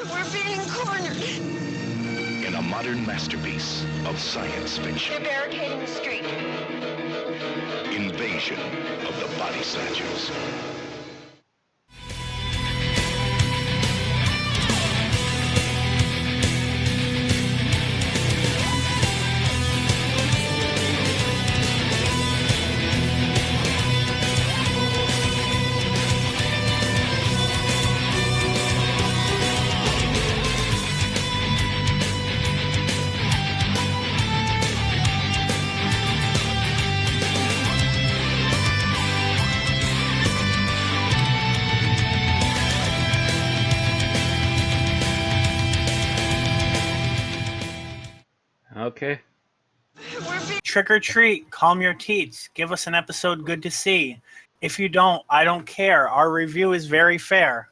We're being cornered. In a modern masterpiece of science fiction. They're barricading the street. Invasion of the Body Snatchers. Okay. Trick or treat, calm your teats, give us an episode good to see. If you don't, I don't care. Our review is very fair.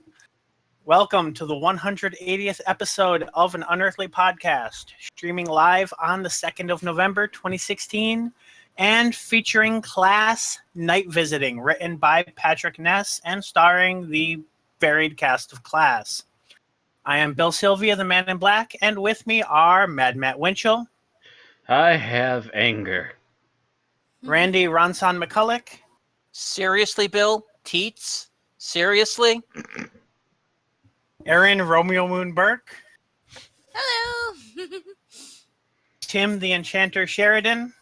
Welcome to the 180th episode of an Unearthly podcast, streaming live on the 2nd of November, 2016, and featuring Class Nightvisiting, written by Patrick Ness and starring the varied cast of Class. I am Bill Sylvia, the Man in Black, and with me are Mad Matt Winchell, I have anger. Randy Ronson McCulloch, Seriously, Bill? Teats? Seriously? Aaron Romeo Moon Burke, Hello. Tim the Enchanter Sheridan,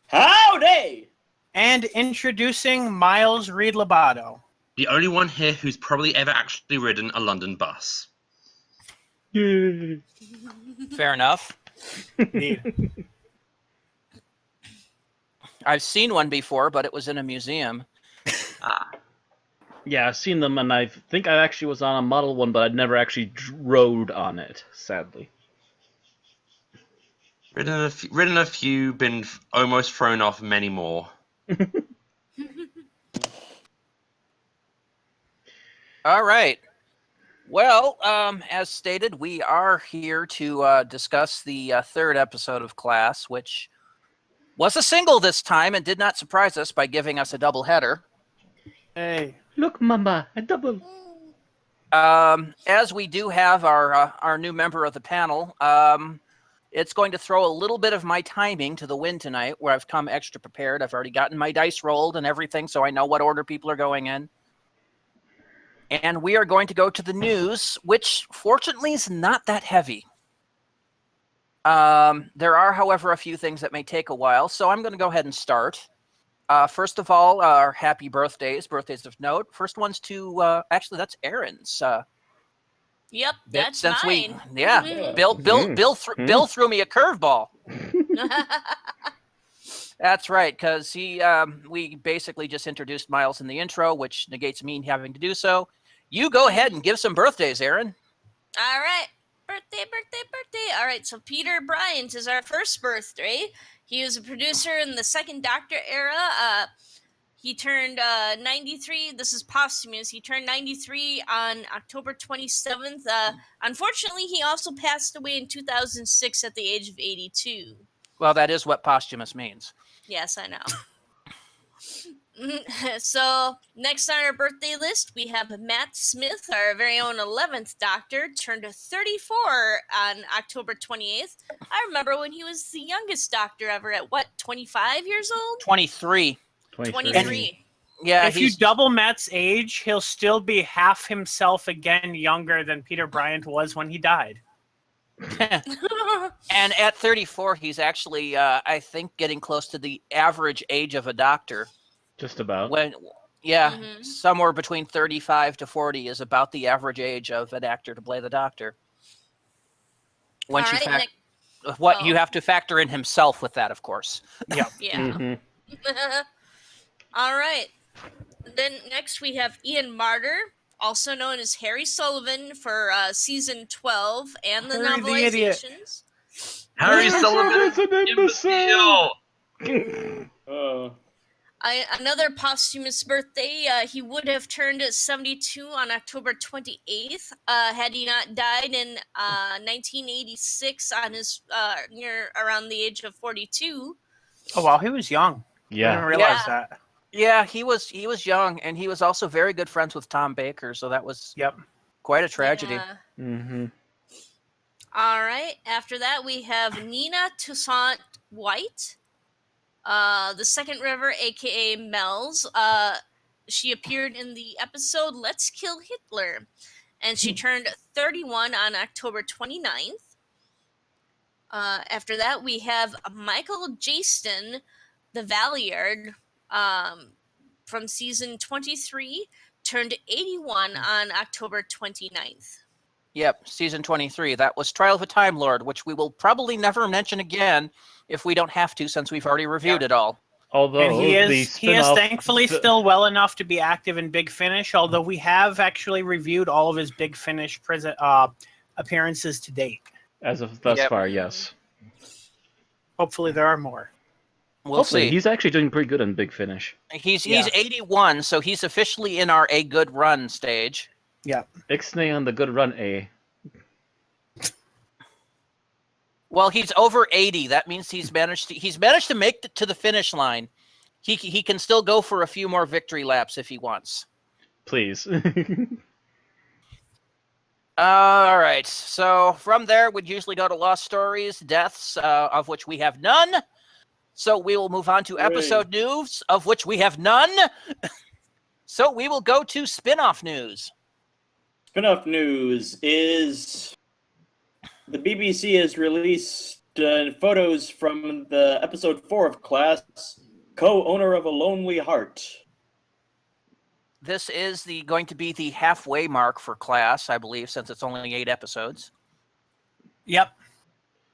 Howdy! and introducing Miles Reed Lobato. The only one here who's probably ever actually ridden a London bus. Yay. Fair enough. Indeed. I've seen one before, but it was in a museum. Yeah, I've seen them, and I think I actually was on a model one, but I'd never actually rode on it, sadly. Ridden a few, been almost thrown off many more. All right. Well, as stated, we are here to discuss the third episode of Class, which was a single this time and did not surprise us by giving us a double header. Hey. Look, Mama, a double. As we do have our new member of the panel, it's going to throw a little bit of my timing to the wind tonight, where I've come extra prepared. I've already gotten my dice rolled and everything, so I know what order people are going in. And we are going to go to the news, which fortunately is not that heavy. There are, however, a few things that may take a while, so I'm going to go ahead and start. First of all, our happy birthdays of note. First one's to, actually, that's Aaron's. Yep, that's since mine. Bill threw me a curveball. That's right, because we basically just introduced Miles in the intro, which negates me having to do so. You go ahead and give some birthdays, Aaron. All right. Birthday. All right, so Peter Bryant is our first birthday. He was a producer in the Second Doctor era. He turned 93. This is posthumous. He turned 93 on October 27th. Unfortunately, he also passed away in 2006 at the age of 82. Well, that is what posthumous means. Yes, I know. So, next on our birthday list, we have Matt Smith, our very own 11th Doctor, turned 34 on October 28th. I remember when he was the youngest Doctor ever at, 25 years old? 23. 23. Yeah, If you double Matt's age, he'll still be half himself again younger than Peter Bryant was when he died. And at 34, he's actually, I think, getting close to the average age of a doctor. Just about. Somewhere between 35 to 40 is about the average age of an actor to play the doctor. Once you you have to factor in himself with that, of course. Yeah. Yeah. Mm-hmm. All right. Then next we have Ian Martyr, also known as Harry Sullivan for season 12 and the Harry the idiot. novelizations. Harry Sullivan is an imbecile! Another posthumous birthday, he would have turned 72 on October 28th had he not died in 1986 on his around the age of 42. Oh, wow, he was young. I Yeah. didn't realize that. Yeah, he was young, and he was also very good friends with Tom Baker, so that was quite a tragedy. Yeah. Mm-hmm. All right. After that, we have Nina Toussaint White, the Second River, aka Mel's. She appeared in the episode Let's Kill Hitler, and she turned 31 on October 29th. After that, we have Michael Jaston, the Valiard, from season 23, turned 81 on October 29th. Yep, season 23. That was Trial of a Time Lord, which we will probably never mention again if we don't have to, since we've already reviewed it all. Although And he the is spin-off, thankfully still well enough to be active in Big Finish, although we have actually reviewed all of his Big Finish appearances to date. as of thus Yep. far, yes. Hopefully there are more. We'll Hopefully, see. he's actually doing pretty good in Big Finish. He's Yeah. 81, so he's officially in our A Good Run stage. Yeah. Ixnay on the good run, A. Well, he's over 80. That means he's managed to make it to the finish line. He can still go for a few more victory laps if he wants. Please. All right. So from there, we'd usually go to lost stories, deaths, of which we have none. So we will move on to episode news, of which we have none. So we will go to spin-off news. Spin-off news is the BBC has released photos from the episode 4 of Class, co-owner of a lonely heart. This is going to be the halfway mark for Class, I believe, since it's only 8 episodes. Yep.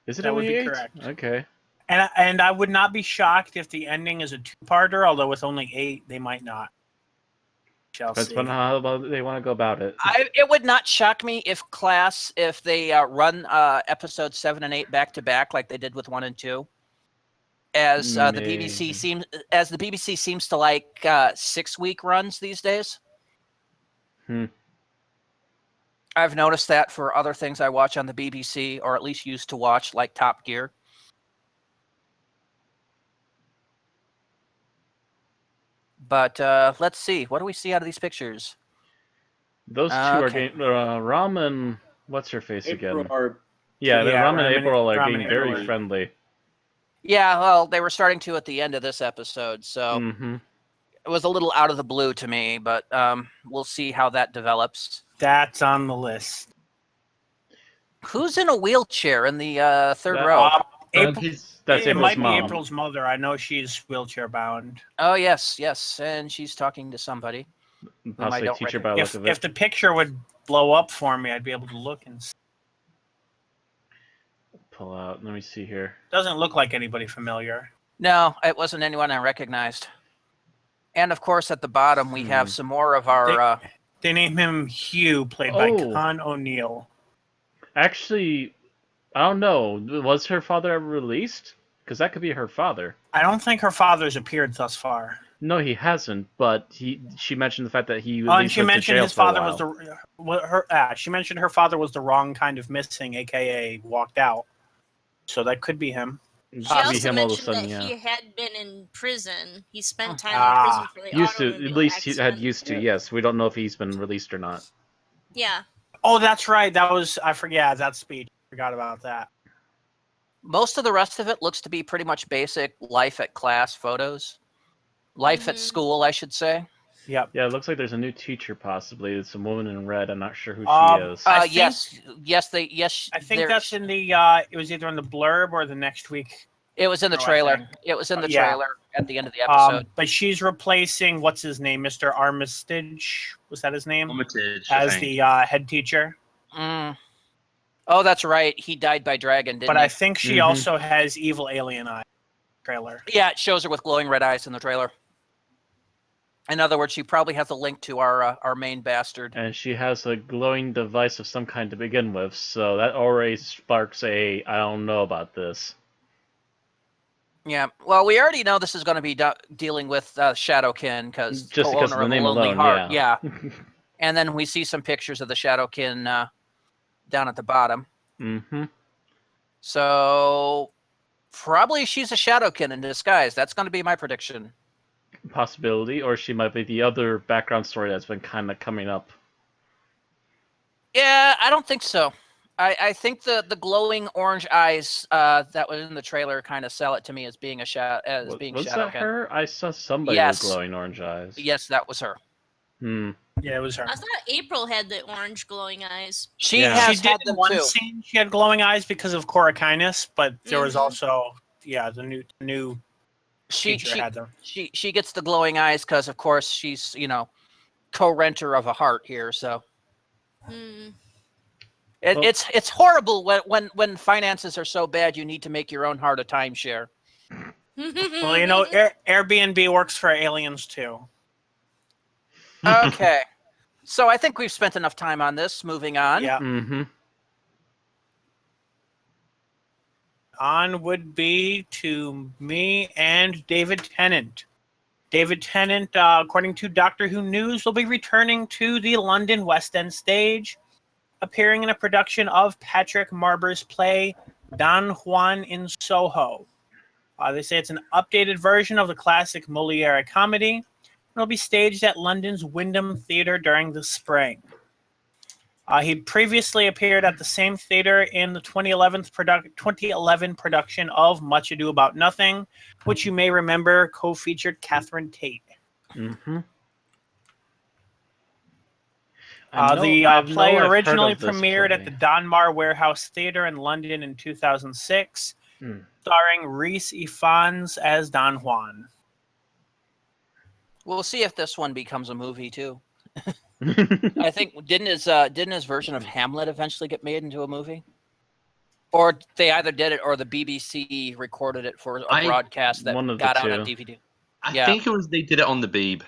Is it That would only be 8? correct. Okay. And I would not be shocked if the ending is a two-parter, although with only 8, they might not. Shall Depends see. on how they want to go about it. It would not shock me if they run episodes 7 and 8 back to back like they did with 1 and 2. As the BBC seems to like 6-week runs these days. I've noticed that for other things I watch on the BBC, or at least used to watch, like Top Gear. But let's see. What do we see out of these pictures? Those two are getting Ram and what's her face April again? are Yeah, Ram and April are Ram getting and very April are- friendly. Yeah, well, they were starting to at the end of this episode, so it was a little out of the blue to me, but we'll see how that develops. That's on the list. Who's in a wheelchair in the third row? April, That's it April's might mom. be April's mother. I know she's wheelchair bound. Oh, yes, and she's talking to somebody. Possibly don't teacher by the look of If it. the picture would blow up for me, I'd be able to look and see. Pull out. Let me see here. Doesn't look like anybody familiar. No, it wasn't anyone I recognized. And of course, at the bottom, we have some more of our. They name him Hugh, played by Oh. Con O'Neill. Actually, I don't know. Was her father ever released? Because that could be her father. I don't think her father's appeared thus far. No, he hasn't. But she mentioned the fact that he And released she went to mentioned jail his for a father was while. she mentioned her father was the wrong kind of missing, aka walked out. So that could be him. She Possibly also him all of a mentioned sudden, that yeah. he had been in prison. He spent time in prison for the Used to, at automobile least he had accident. used to. Yes, we don't know if he's been released or not. Yeah. Oh, that's right. I forget that speech. Forgot about that. Most of the rest of it looks to be pretty much basic life at class photos. Life at school, I should say. Yep. Yeah, it looks like there's a new teacher possibly. It's a woman in red. I'm not sure who she is. I think- yes. I think there- that's in the. It was either in the blurb or the next week. It was in the I trailer. think. It was in the Yeah. trailer at the end of the episode. But she's replacing what's his name, Mr. Armitage. Was that his name? Armitage, I As think. the head teacher. Oh, that's right. He died by dragon, didn't But he? I think she also has evil alien eye. Trailer. Yeah, it shows her with glowing red eyes in the trailer. In other words, she probably has a link to our main bastard. And she has a glowing device of some kind to begin with, so that already sparks I don't know about this. Yeah, well, we already know this is going to be dealing with Shadowkin because Just because of the name alone, yeah. And then we see some pictures of the Shadowkin down at the bottom. Mm-hmm. So probably she's a Shadowkin in disguise. That's going to be my prediction. Possibility, or she might be the other background story that's been kind of coming up. Yeah, I don't think so. I think the glowing orange eyes that was in the trailer kind of sell it to me as being a Was Shadow that Ken. her? I saw somebody Yes. with glowing orange eyes. Yes, that was her. Hmm. Yeah, it was her. I thought April had the orange glowing eyes. She Yeah. has She did had in them one too. scene. She had glowing eyes because of Korakinus, but there was Mhm. also the new teacher had them. She gets the glowing eyes because, of course, she's co-renter of a heart here. So Hmm. Well- it's horrible when finances are so bad you need to make your own heart a timeshare. Well, Airbnb works for aliens too. Okay, so I think we've spent enough time on this. Moving on. Yeah. Mm-hmm. On would be to me and David Tennant. David Tennant, according to Doctor Who News, will be returning to the London West End stage, appearing in a production of Patrick Marber's play Don Juan in Soho. They say it's an updated version of the classic Moliere comedy, and will be staged at London's Wyndham Theatre during the spring. He previously appeared at the same theater in the 2011 production of Much Ado About Nothing, which you may remember co-featured Catherine Tate. Mm-hmm. The play originally of this premiered at play. the Donmar Warehouse Theatre in London in 2006, starring Rhys Ifans as Don Juan. We'll see if this one becomes a movie too. I think didn't his version of Hamlet eventually get made into a movie? Or they either did it or the BBC recorded it for a broadcast that one of the got out two. on DVD. I think it was they did it on the Beeb.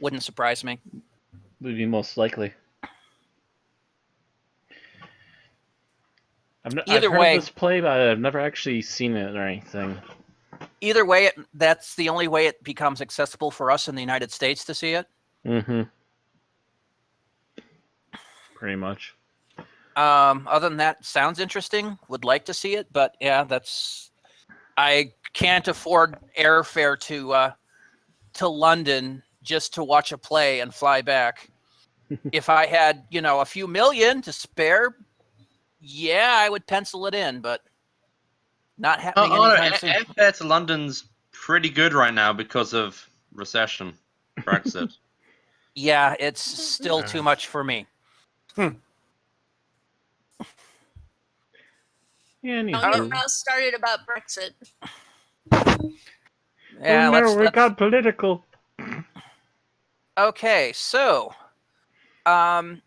Wouldn't surprise me. Would be most likely. I've heard way- of this play, but I've never actually seen it or anything. Either way, that's the only way it becomes accessible for us in the United States to see it. Mm-hmm. Pretty much. Other than that, sounds interesting. Would like to see it, but yeah, I can't afford airfare to London just to watch a play and fly back. If I had, a few million to spare, yeah, I would pencil it in, but not happening anytime soon. Airfare to London's pretty good right now because of recession, Brexit. Yeah, it's still too much for me. Yeah, Don't get Ross started about Brexit. Yeah, we got political. Okay, so coming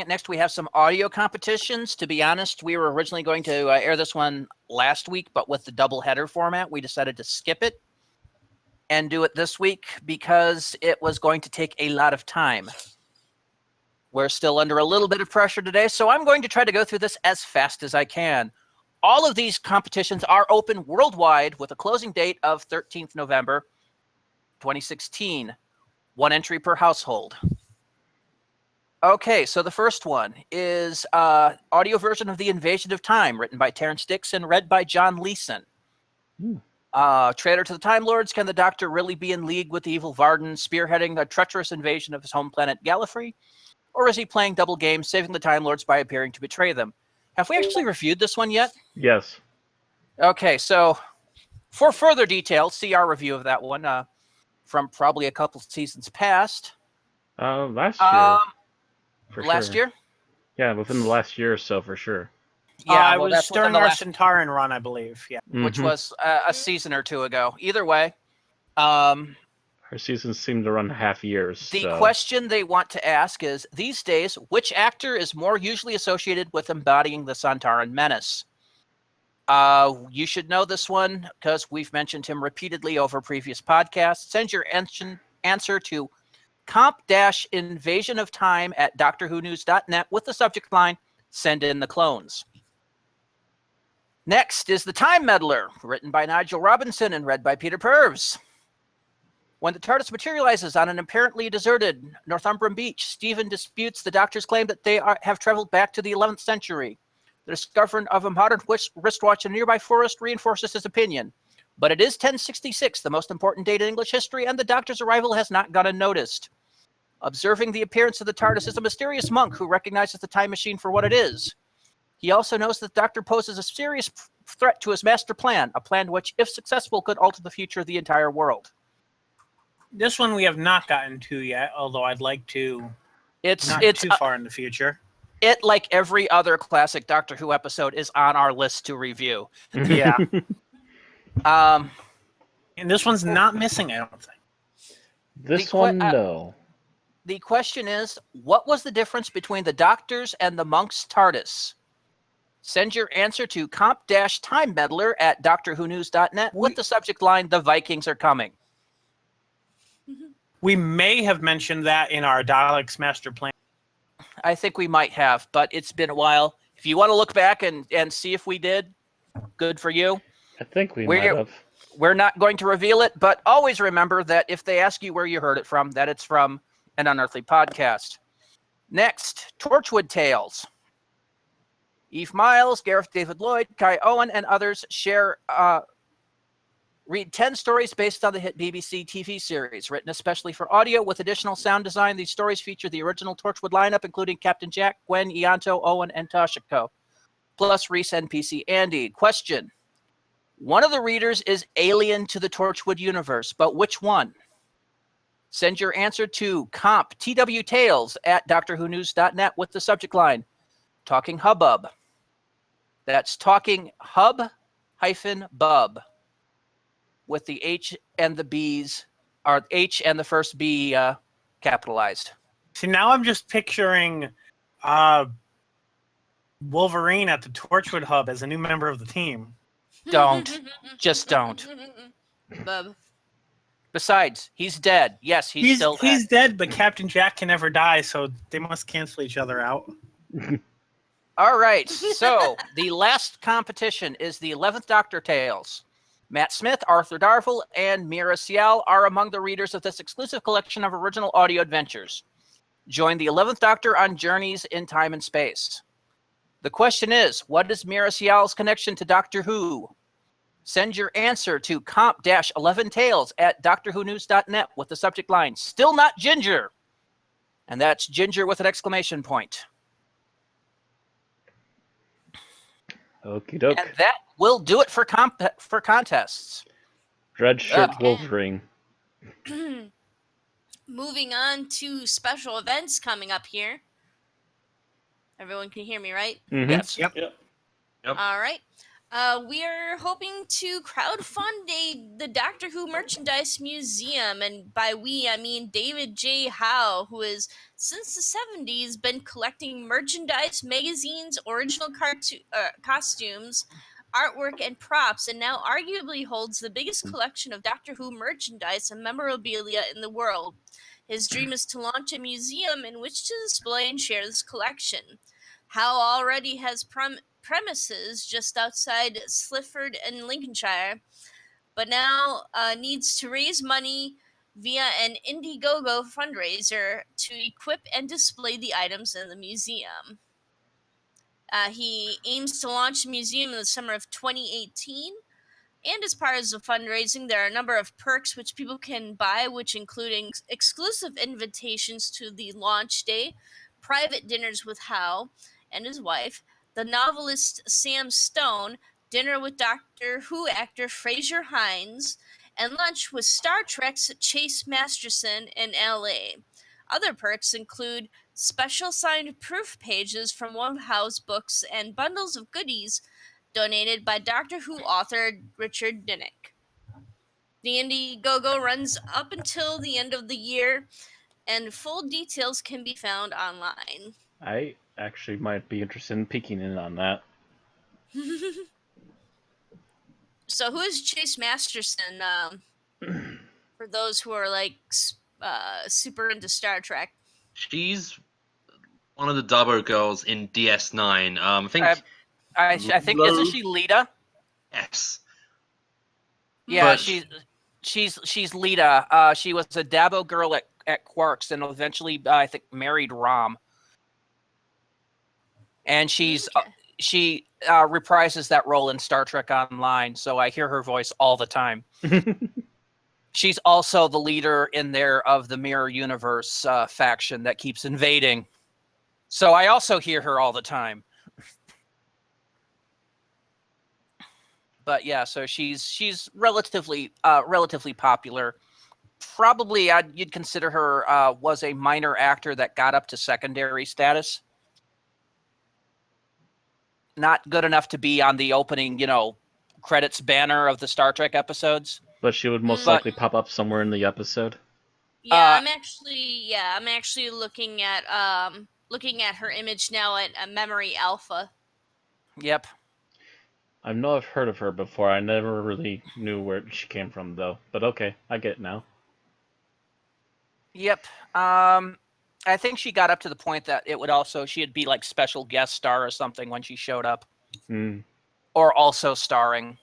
up next, we have some audio competitions. To be honest, we were originally going to air this one last week, but with the double header format, we decided to skip it and do it this week because it was going to take a lot of time. We're still under a little bit of pressure today, so I'm going to try to go through this as fast as I can. All of these competitions are open worldwide with a closing date of 13th November 2016. One entry per household. Okay, so the first one is audio version of The Invasion of Time, written by Terrence Dicks and read by John Leeson. Traitor to the Time Lords, can the Doctor really be in league with the evil Varden, spearheading the treacherous invasion of his home planet Gallifrey? Or is he playing double game, saving the Time Lords by appearing to betray them? Have we actually reviewed this one yet? Yes. Okay, so for further details, see our review of that one from probably a couple seasons past. Last year. Last year? Yeah, within the last year or so, for sure. Yeah, it was during our Centauran run, I believe. Yeah, which was a season or two ago. Either way, our seasons seem to run half years. The question they want to ask is, these days, which actor is more usually associated with embodying the Sontaran menace? You should know this one because we've mentioned him repeatedly over previous podcasts. Send your answer to comp-invasionoftime at doctorwhonews.net with the subject line, send in the clones. Next is The Time Meddler, written by Nigel Robinson and read by Peter Purves. When the TARDIS materializes on an apparently deserted Northumbrian beach, Stephen disputes the Doctor's claim that they have traveled back to the 11th century. The discovery of a modern wristwatch in a nearby forest reinforces his opinion. But it is 1066, the most important date in English history, and the Doctor's arrival has not gone unnoticed. Observing the appearance of the TARDIS is a mysterious monk who recognizes the time machine for what it is. He also knows that the Doctor poses a serious threat to his master plan, a plan which, if successful, could alter the future of the entire world. This one we have not gotten to yet, although I'd like to. It's Not too far in the future. It, like every other classic Doctor Who episode, is on our list to review. Yeah. Um, And this one's not missing, I don't think. This one, no. The question is, what was the difference between the Doctor's and the monk's TARDIS? Send your answer to comp-time meddler at doctorwhonews.net with the subject line, "The Vikings are coming." We may have mentioned that in our Daleks master plan. I think we might have, but it's been a while. If you want to look back and see if we did, good for you. I think we might have. We're not going to reveal it, but always remember that if they ask you where you heard it from, that it's from an Unearthly podcast. Next, Torchwood Tales. Eve Miles, Gareth David Lloyd, Kai Owen, and others read 10 stories based on the hit BBC TV series, written especially for audio with additional sound design. These stories feature the original Torchwood lineup, including Captain Jack, Gwen, Ianto, Owen, and Toshiko, plus Reese NPC Andy. Question. One of the readers is alien to the Torchwood universe, but which one? Send your answer to comp-TW-Tales at doctorwhonews.net with the subject line, Talking Hubbub. That's Talking Hub-Bub. With the H and the B's, or H and the first B capitalized. See, now I'm just picturing Wolverine at the Torchwood Hub as a new member of the team. Don't. Just don't. Bub. Besides, he's dead. Yes, he's still dead. He's dead, but Captain Jack can never die, so they must cancel each other out. All right, so the last competition is the 11th Doctor Tales. Matt Smith, Arthur Darvill, and Mira Cial are among the readers of this exclusive collection of original audio adventures. Join the 11th Doctor on journeys in time and space. The question is, what is Mira Cial's connection to Doctor Who? Send your answer to comp-11tales at doctorwhonews.net with the subject line, Still Not Ginger. And that's Ginger with an exclamation point. Okie doke. And that will do it for contests. Red shirt Wolverine. Moving on to special events coming up here. Everyone can hear me, right? Mm-hmm. Yes. Yep. All right. We are hoping to crowdfund the Doctor Who merchandise museum, and by we I mean David J. Howe, who has since the 70s been collecting merchandise, magazines, original costumes, artwork, and props, and now arguably holds the biggest collection of Doctor Who merchandise and memorabilia in the world. His dream is to launch a museum in which to display and share this collection. Howe already has premises just outside Slifford in Lincolnshire, but now needs to raise money via an Indiegogo fundraiser to equip and display the items in the museum. He aims to launch the museum in the summer of 2018, and as part of the fundraising, there are a number of perks which people can buy, which including exclusive invitations to the launch day, private dinners with Howe and his wife, the novelist Sam Stone, dinner with Doctor Who actor Fraser Hines, and lunch with Star Trek's Chase Masterson in LA. Other perks include special signed proof pages from one of Howe's books and bundles of goodies donated by Doctor Who author Richard Dinnick. The Indiegogo runs up until the end of the year, and full details can be found online. I actually might be interested in peeking in on that. So who is Chase Masterson? For those who are like super into Star Trek. She's one of the Dubbo girls in DS9. I think isn't she Lita? Yes. Yeah, But- she's Lita. She was a Dabo girl at Quarks, and eventually I think married Rom. And she reprises that role in Star Trek Online, so I hear her voice all the time. She's also the leader in there of the Mirror Universe faction that keeps invading. So I also hear her all the time. But yeah, so she's relatively popular. Probably you'd consider her was a minor actor that got up to secondary status. Not good enough to be on the opening, credits banner of the Star Trek episodes. But she would most likely pop up somewhere in the episode. Yeah, I'm actually looking at her image now at Memory Alpha. Yep. I know I've heard of her before. I never really knew where she came from, though. But okay, I get it now. Yep. I think she got up to the point that she'd be like special guest star or something when she showed up. Or also starring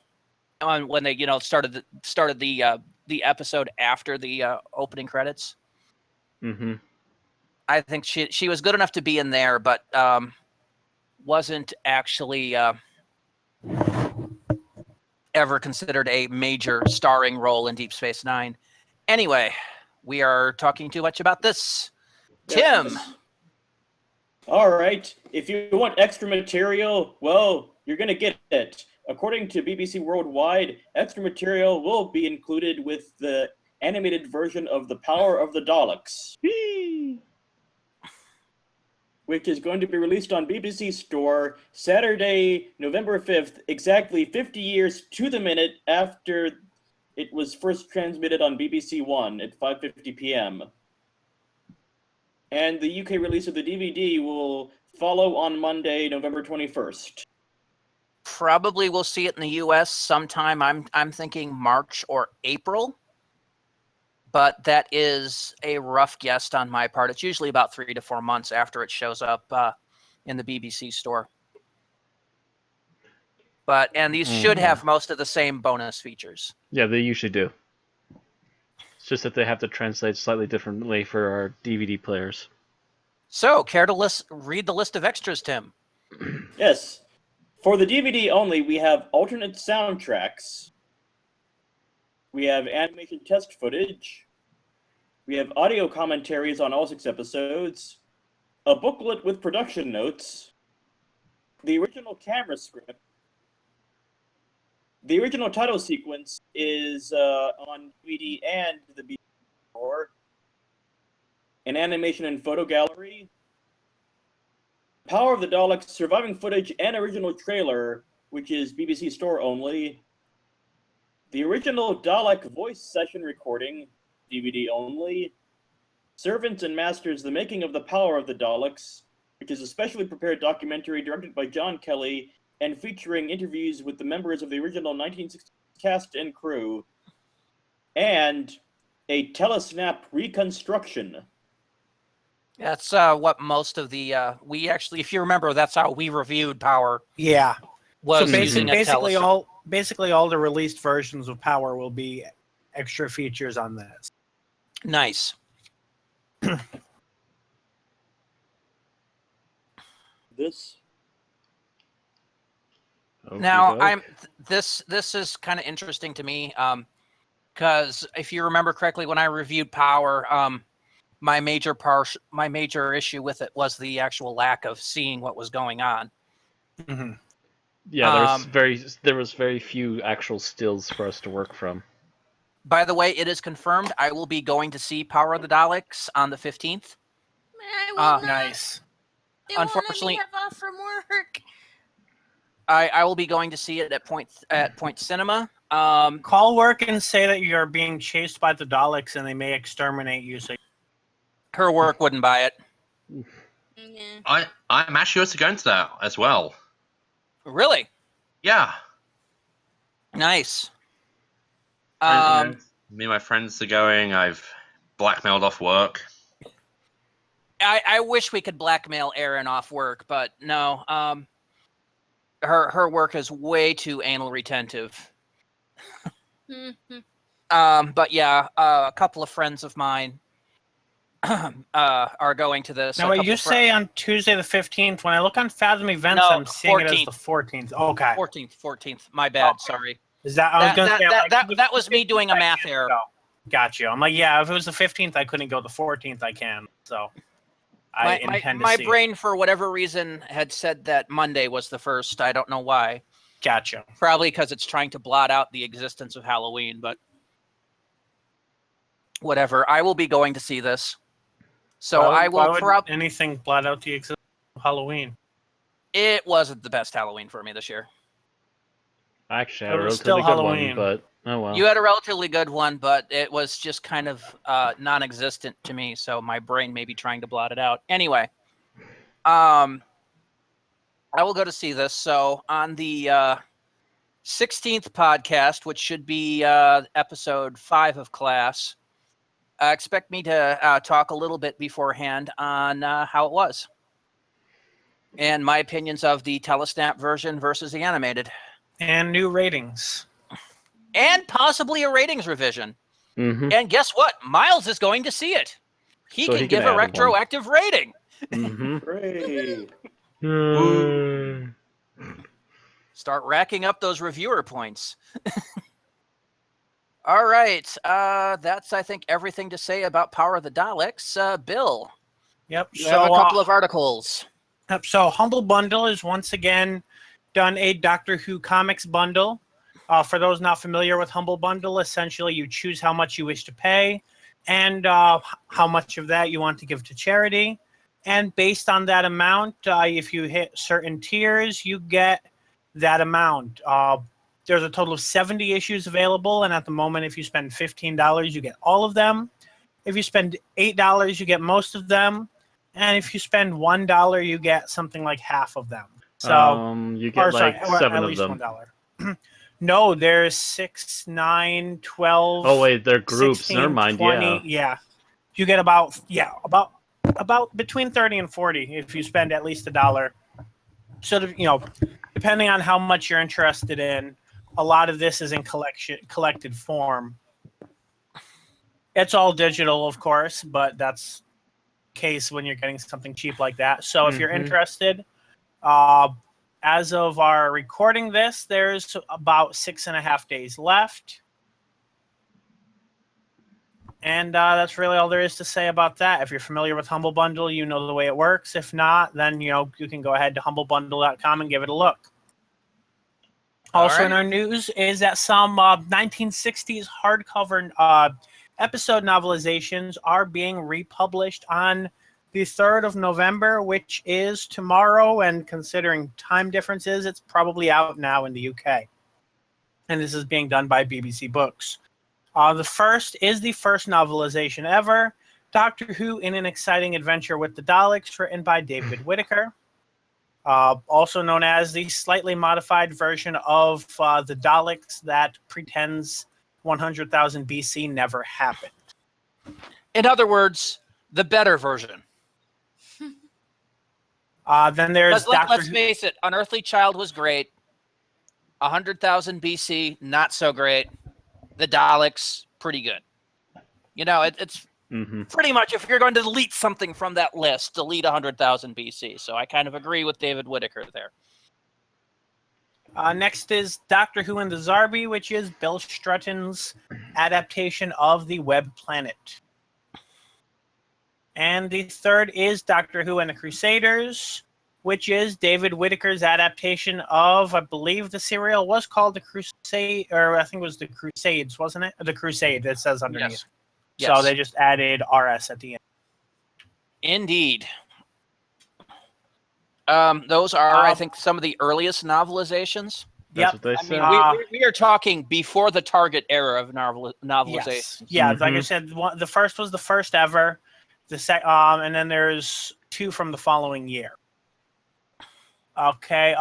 on when they, started the episode after the opening credits. Mm-hmm. I think she was good enough to be in there, but wasn't actually ever considered a major starring role in Deep Space Nine. Anyway, we are talking too much about this. Tim! All right. If you want extra material, well, you're going to get it. According to BBC Worldwide, extra material will be included with the animated version of The Power of the Daleks, which is going to be released on BBC Store Saturday, November 5th, exactly 50 years to the minute after it was first transmitted on BBC One at 5:50 p.m. And the UK release of the DVD will follow on Monday, November 21st. Probably we'll see it in the US sometime. I'm thinking March or April. But that is a rough guess on my part. It's usually about 3 to 4 months after it shows up in the BBC store. And these should have most of the same bonus features. Yeah, they usually do. It's just that they have to translate slightly differently for our DVD players. So, care to read the list of extras, Tim? Yes. For the DVD only, we have alternate soundtracks. We have animation test footage. We have audio commentaries on all 6 episodes. A booklet with production notes. The original camera script. The original title sequence is on DVD and the BBC store. An animation and photo gallery. Power of the Daleks surviving footage and original trailer, which is BBC Store only. The original Dalek voice session recording, DVD only. Servants and Masters, The Making of the Power of the Daleks, which is a specially prepared documentary directed by John Kelly and featuring interviews with the members of the original 1960s cast and crew. And a Telesnap reconstruction. That's what most of the we actually, if you remember, that's how we reviewed Power. Yeah. Was So using basically a basically all the released versions of Power will be extra features on this. Nice. This. Now this is kind of interesting to me because if you remember correctly, when I reviewed Power, my major issue with it was the actual lack of seeing what was going on. Mm-hmm. Yeah, there was very few actual stills for us to work from. By the way, it is confirmed I will be going to see Power of the Daleks on the 15th. Nice. They Unfortunately, won't let me have off from work. I will be going to see it at Point Cinema. Call work and say that you're being chased by the Daleks and they may exterminate you. So her work wouldn't buy it. Yeah. I'm actually also going to that as well. Really? Yeah. Nice. Me and my friends are going. I've blackmailed off work. I wish we could blackmail Erin off work, but no. Her work is way too anal retentive. But yeah, a couple of friends of mine are going to this. Now, you say on Tuesday the 15th. When I look on Fathom Events, No, I'm seeing 14th. It as the 14th. Okay. 14th. My bad. Sorry. Is that? I was going to say that was me doing a math error. Gotcha. I'm like, yeah, if it was the 15th, I couldn't go. The 14th, I can. So I intend to my see it. brain, for whatever reason, had said that Monday was the first. I don't know why. Gotcha. Probably because it's trying to blot out the existence of Halloween, but whatever. I will be going to see this. So I will why would anything blot out the existence of Halloween? It wasn't the best Halloween for me this year. Actually, I It had a was still relatively good Halloween. one, but oh well. You had a relatively good one, but it was just kind of non-existent to me, so my brain may be trying to blot it out. Anyway, I will go to see this. So on the 16th podcast, which should be episode 5 of class, expect me to talk a little bit beforehand on how it was and my opinions of the telesnap version versus the animated. And new ratings. And possibly a ratings revision. Mm-hmm. And guess what? Miles is going to see it. He So can he give can a add one. retroactive rating. Mm-hmm. Hooray. Start racking up those reviewer points. All right. That's, I think, everything to say about Power of the Daleks. Bill, Yep. you have a couple of articles. So Humble Bundle is once again done a Doctor Who comics bundle. For those not familiar with Humble Bundle, essentially you choose how much you wish to pay and how much of that you want to give to charity. And based on that amount, if you hit certain tiers, you get that amount. There's a total of 70 issues available, and at the moment, if you spend $15, you get all of them. If you spend $8, you get most of them. And if you spend $1, you get something like half of them. So you get like 7 of them. $1. No, there's 6, 9, 12. Oh wait, they're groups. 16, Never mind. 20, yeah. You get about between 30 and 40 if you spend at least $1. So depending on how much you're interested in, a lot of this is in collected form. It's all digital, of course, but that's case when you're getting something cheap like that. So if you're interested, as of our recording this, there's about 6.5 days left. And that's really all there is to say about that. If you're familiar with Humble Bundle, you know the way it works. If not, then you can go ahead to humblebundle.com and give it a look. Also in our news is that some 1960s hardcover episode novelizations are being republished on the 3rd of November, which is tomorrow, and considering time differences, it's probably out now in the UK. And this is being done by BBC Books. The first is the first novelization ever, Doctor Who in an Exciting Adventure with the Daleks, written by David Whittaker. Also known as the slightly modified version of the Daleks that pretends 100,000 BC never happened. In other words, the better version. Then there's let's face it, Unearthly Child was great. 100,000 BC, not so great. The Daleks, pretty good. It's pretty much, if you're going to delete something from that list, delete 100,000 BC. So I kind of agree with David Whittaker there. Next is Doctor Who and the Zarbi, which is Bill Strutton's adaptation of The Web Planet. And the third is Doctor Who and the Crusaders, which is David Whittaker's adaptation of, I believe the serial was called The Crusade, or I think it was The Crusades, wasn't it? The Crusade, it says underneath. Yes. So they just added RS at the end. Indeed. Those are, I think, some of the earliest novelizations. That's what they said. We are talking before the Target era of novelization. Yes. Yeah, like I said, the first was the first ever. And then there's 2 from the following year. Okay.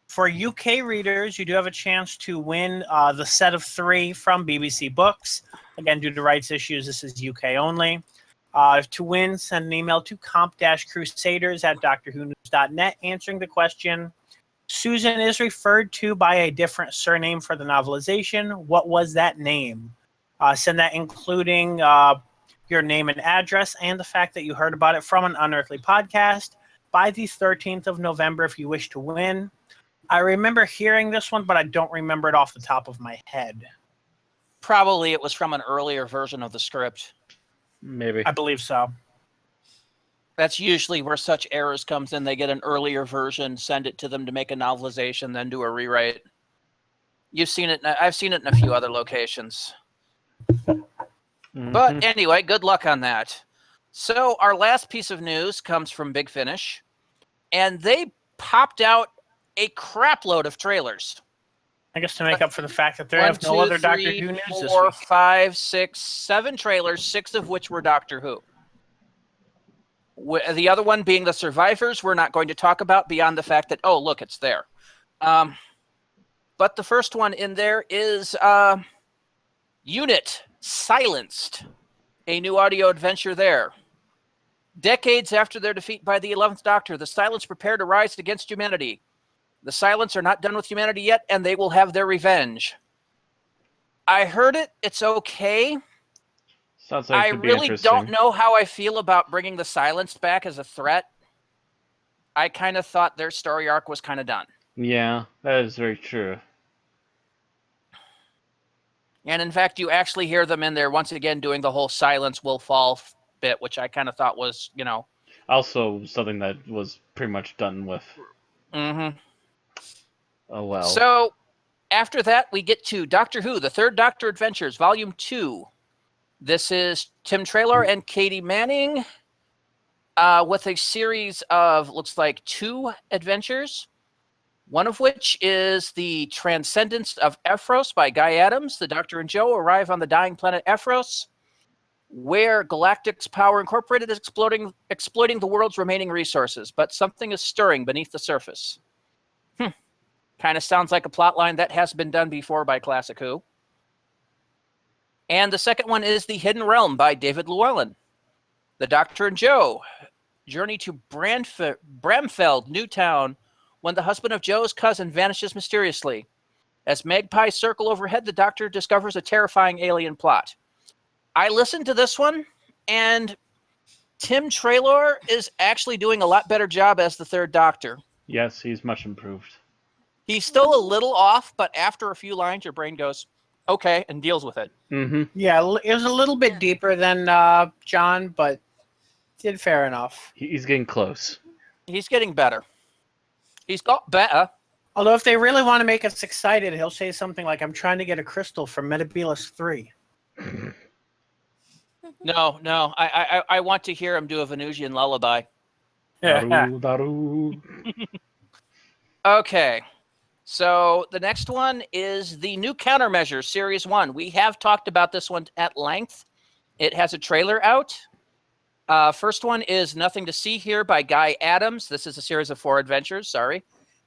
For UK readers, you do have a chance to win the set of 3 from BBC Books. Again, due to rights issues, this is UK only. To win, send an email to comp-crusaders@doctorwhonews.net answering the question, Susan is referred to by a different surname for the novelization. What was that name? Send that including your name and address and the fact that you heard about it from an Unearthly podcast by the 13th of November if you wish to win. I remember hearing this one, but I don't remember it off the top of my head. Probably it was from an earlier version of the script. Maybe. I believe so. That's usually where such errors comes in. They get an earlier version, send it to them to make a novelization, then do a rewrite. You've seen it. I've seen it in a few other locations. Mhm. But anyway, good luck on that. So our last piece of news comes from Big Finish, and they popped out a crap load of trailers. I guess to make up for the fact that there 1, have no 2, other Doctor 3, Who news this 4, week. 5, 6, 7 trailers, 6 of which were Doctor Who. The other one being The Survivors, we're not going to talk about beyond the fact that, oh, look, it's there. But the first one in there is Unit Silenced, a new audio adventure there. Decades after their defeat by the 11th Doctor, the Silence prepare to rise against humanity. The Silence are not done with humanity yet, and they will have their revenge. I heard it. It's okay. Sounds like it I could be really interesting. don't know how I feel about bringing the Silenced back as a threat. I kind of thought their story arc was kind of done. Yeah, that is very true. And in fact, you actually hear them in there once again doing the whole Silence will fall bit, which I kind of thought was, Also, something that was pretty much done with. Mm-hmm. Oh well. So, after that, we get to Doctor Who, The Third Doctor Adventures, Volume 2. This is Tim Traylor and Katie Manning with a series of, looks like, 2 adventures. One of which is The Transcendence of Ephros by Guy Adams. The Doctor and Joe arrive on the dying planet Ephros, where Galactic's Power Incorporated is exploiting the world's remaining resources, but something is stirring beneath the surface. Kind of sounds like a plotline that has been done before by Classic Who. And the second one is The Hidden Realm by David Llewellyn. The Doctor and Joe journey to Bramfeld, Newtown, when the husband of Joe's cousin vanishes mysteriously. As magpies circle overhead, the Doctor discovers a terrifying alien plot. I listened to this one, and Tim Traylor is actually doing a lot better job as the Third Doctor. Yes, he's much improved. He's still a little off, but after a few lines, your brain goes, okay, and deals with it. Mm-hmm. Yeah, it was a little bit deeper than John, but did fair enough. He's getting close. He's getting better. He's got better. Although if they really want to make us excited, he'll say something like, I'm trying to get a crystal from Metebelis 3. No, I want to hear him do a Venusian lullaby. Daru, daru. Okay, so the next one is the New Countermeasures, Series 1. We have talked about this one at length. It has a trailer out. First one is Nothing to See Here by Guy Adams. This is a series of 4 adventures, sorry.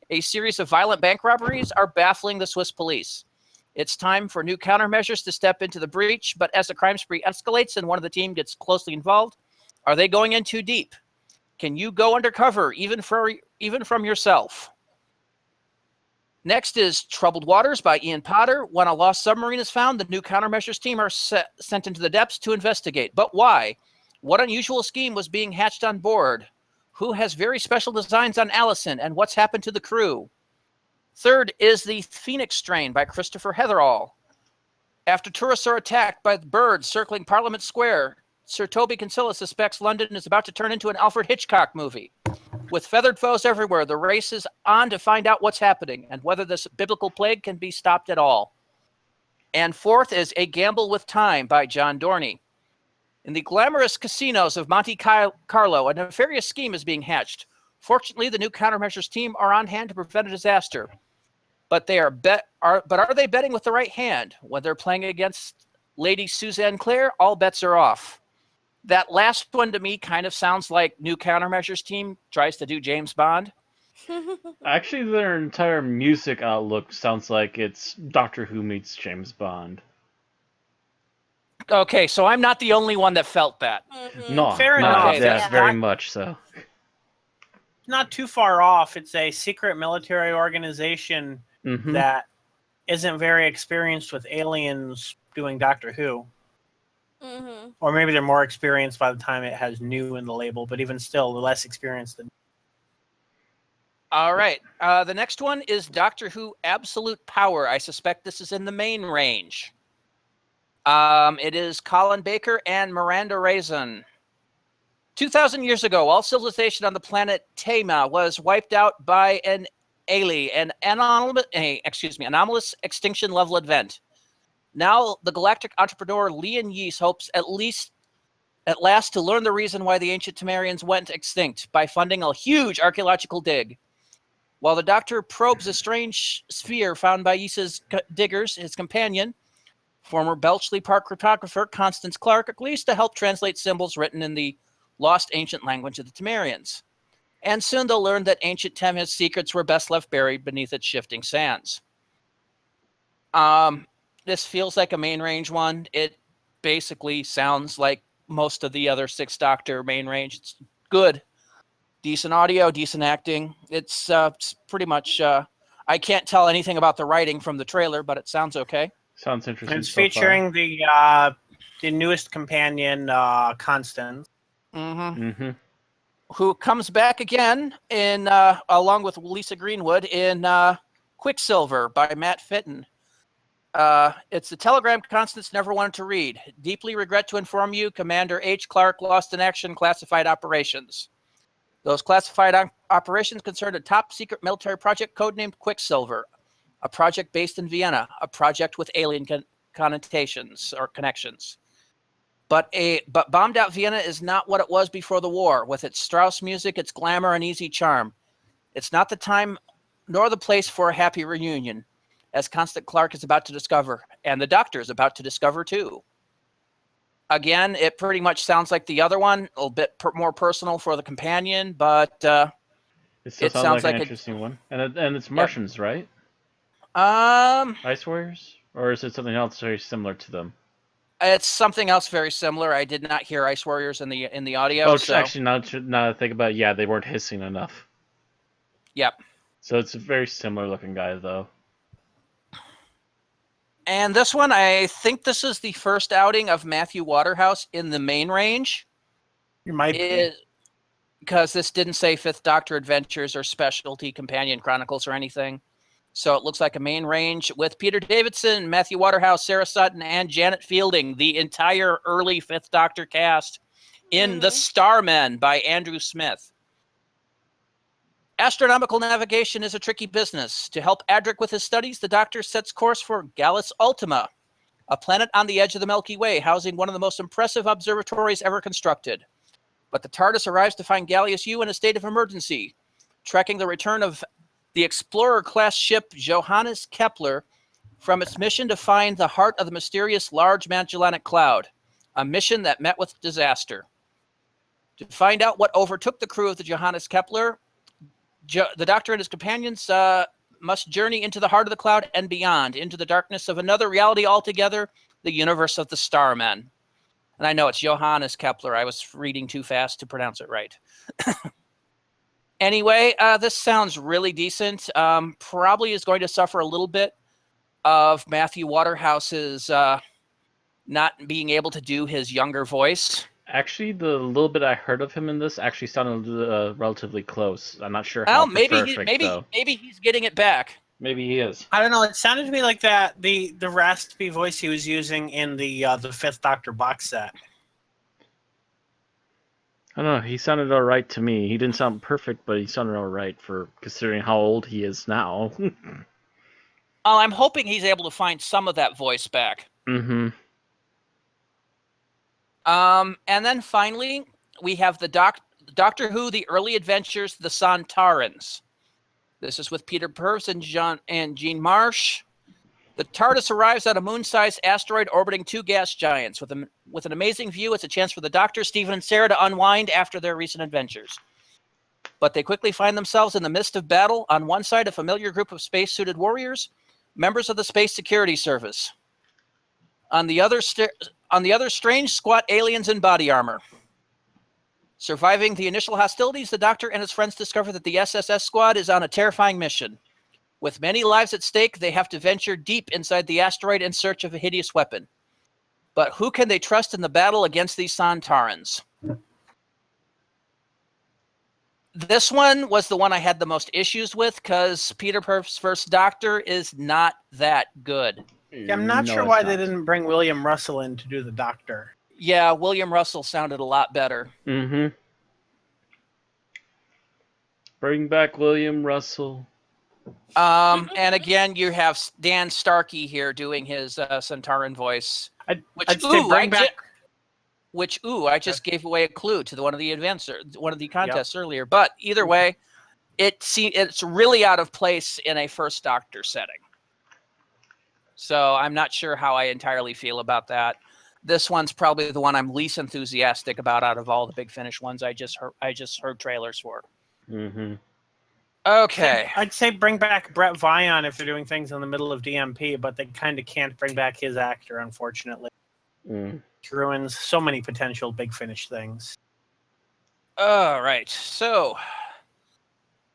A series of violent bank robberies are baffling the Swiss police. It's time for new countermeasures to step into the breach, but as the crime spree escalates and one of the team gets closely involved, are they going in too deep? Can you go undercover, even from yourself? Next is Troubled Waters by Ian Potter. When a lost submarine is found, the new countermeasures team are sent into the depths to investigate. But why? What unusual scheme was being hatched on board? Who has very special designs on Allison, and what's happened to the crew? Third is The Phoenix Strain by Christopher Heatherall. After tourists are attacked by birds circling Parliament Square, Sir Toby Kinsella suspects London is about to turn into an Alfred Hitchcock movie. With feathered foes everywhere, the race is on to find out what's happening and whether this biblical plague can be stopped at all. And fourth is A Gamble with Time by John Dorney. In the glamorous casinos of Monte Carlo, a nefarious scheme is being hatched. Fortunately, the new countermeasures team are on hand to prevent a disaster. But are they betting with the right hand? When they're playing against Lady Suzanne Clare, all bets are off. That last one to me kind of sounds like new countermeasures team tries to do James Bond. Actually, their entire music outlook sounds like it's Doctor Who meets James Bond. Okay, so I'm not the only one that felt that. No, Fair no, enough. Okay, yes, yeah. very much so. Not too far off. It's a secret military organization Mm-hmm. that isn't very experienced with aliens doing Doctor Who. Mm-hmm. Or maybe they're more experienced by the time it has new in the label, but even still, they're less experienced than. All right. The next one is Doctor Who Absolute Power. I suspect this is in the main range. It is Colin Baker and Miranda Raisin. 2,000 years ago, all civilization on the planet Tema was wiped out by an anomalous extinction level event. Now, the galactic entrepreneur Leon Yeast hopes at last to learn the reason why the ancient Temerians went extinct by funding a huge archaeological dig. While the Doctor probes a strange sphere found by Yeast's diggers, his companion, former Belchley Park cryptographer Constance Clark, agrees to help translate symbols written in the lost ancient language of the Temerians. And soon they'll learn that ancient Tema's secrets were best left buried beneath its shifting sands. This feels like a main range one. It basically sounds like most of the other Sixth Doctor main range. It's good. Decent audio, decent acting. It's pretty much... I can't tell anything about the writing from the trailer, but it sounds okay. Sounds interesting. It's featuring the newest companion, Constance. Who comes back again in along with Lisa Greenwood in Quicksilver by Matt Fitton. It's the telegram Constance never wanted to read. Deeply regret to inform you, Commander H. Clark lost in action classified operations. Those classified operations concerned a top-secret military project codenamed Quicksilver, a project based in Vienna, a project with alien connotations or connections. But bombed-out Vienna is not what it was before the war, with its Strauss music, its glamour, and easy charm. It's not the time nor the place for a happy reunion, as Constance Clark is about to discover, and the Doctor is about to discover too. Again, it pretty much sounds like the other one, a little bit more personal for the companion, but it sounds like an interesting one. And it's Martians, right? Ice Warriors? Or is it something else very similar to them? It's something else very similar. I did not hear Ice Warriors in the audio. Oh, so. Actually, now that I think about it, yeah, they weren't hissing enough. Yep. So it's a very similar looking guy, though. And this one, I think this is the first outing of Matthew Waterhouse in the main range. You might be. Because this didn't say Fifth Doctor Adventures or Specialty Companion Chronicles or anything. So it looks like a main range with Peter Davidson, Matthew Waterhouse, Sarah Sutton, and Janet Fielding, the entire early Fifth Doctor cast in The Starmen by Andrew Smith. Astronomical navigation is a tricky business. To help Adric with his studies, the Doctor sets course for Gallus Ultima, a planet on the edge of the Milky Way, housing one of the most impressive observatories ever constructed. But the TARDIS arrives to find Gallius U in a state of emergency, tracking the return of the Explorer-class ship Johannes Kepler from its mission to find the heart of the mysterious Large Magellanic Cloud, a mission that met with disaster. To find out what overtook the crew of the Johannes Kepler, the Doctor and his companions must journey into the heart of the cloud and beyond, into the darkness of another reality altogether, the universe of the Starmen. And I know it's Johannes Kepler. I was reading too fast to pronounce it right. Anyway, this sounds really decent. Probably is going to suffer a little bit of Matthew Waterhouse's not being able to do his younger voice. Actually, the little bit I heard of him in this actually sounded relatively close. I'm not sure how perfect, though. Maybe he's getting it back. Maybe he is. I don't know. It sounded to me like that the raspy voice he was using in the Fifth Doctor box set. I don't know. He sounded all right to me. He didn't sound perfect, but he sounded all right for considering how old he is now. Oh, I'm hoping he's able to find some of that voice back. Mm-hmm. And then finally, we have the Doctor Who: The Early Adventures of the Sontarans. This is with Peter Purves and Jean Marsh. The TARDIS arrives at a moon-sized asteroid orbiting two gas giants. With an amazing view, it's a chance for the Doctor, Stephen, and Sarah to unwind after their recent adventures. But they quickly find themselves in the midst of battle. On one side, a familiar group of space-suited warriors, members of the Space Security Service. On the other, strange, squat aliens in body armor. Surviving the initial hostilities, the Doctor and his friends discover that the SSS squad is on a terrifying mission. With many lives at stake, they have to venture deep inside the asteroid in search of a hideous weapon. But who can they trust in the battle against these Sontarans? This one was the one I had the most issues with because Peter Purves' first Doctor is not that good. Yeah, I'm not sure why they didn't bring William Russell in to do the Doctor. Yeah, William Russell sounded a lot better. Mm-hmm. Bring back William Russell. And again, you have Dan Starkey here doing his Centauran voice. I'd say bring back. I just gave away a clue to one of the contests earlier. But either way, it's really out of place in a First Doctor setting. So I'm not sure how I entirely feel about that. This one's probably the one I'm least enthusiastic about out of all the Big Finish ones I just heard trailers for. Mm-hmm. Okay. I'd say bring back Brett Vion if they're doing things in the middle of DMP, but they kind of can't bring back his actor, unfortunately. It ruins so many potential Big Finish things. All right. So,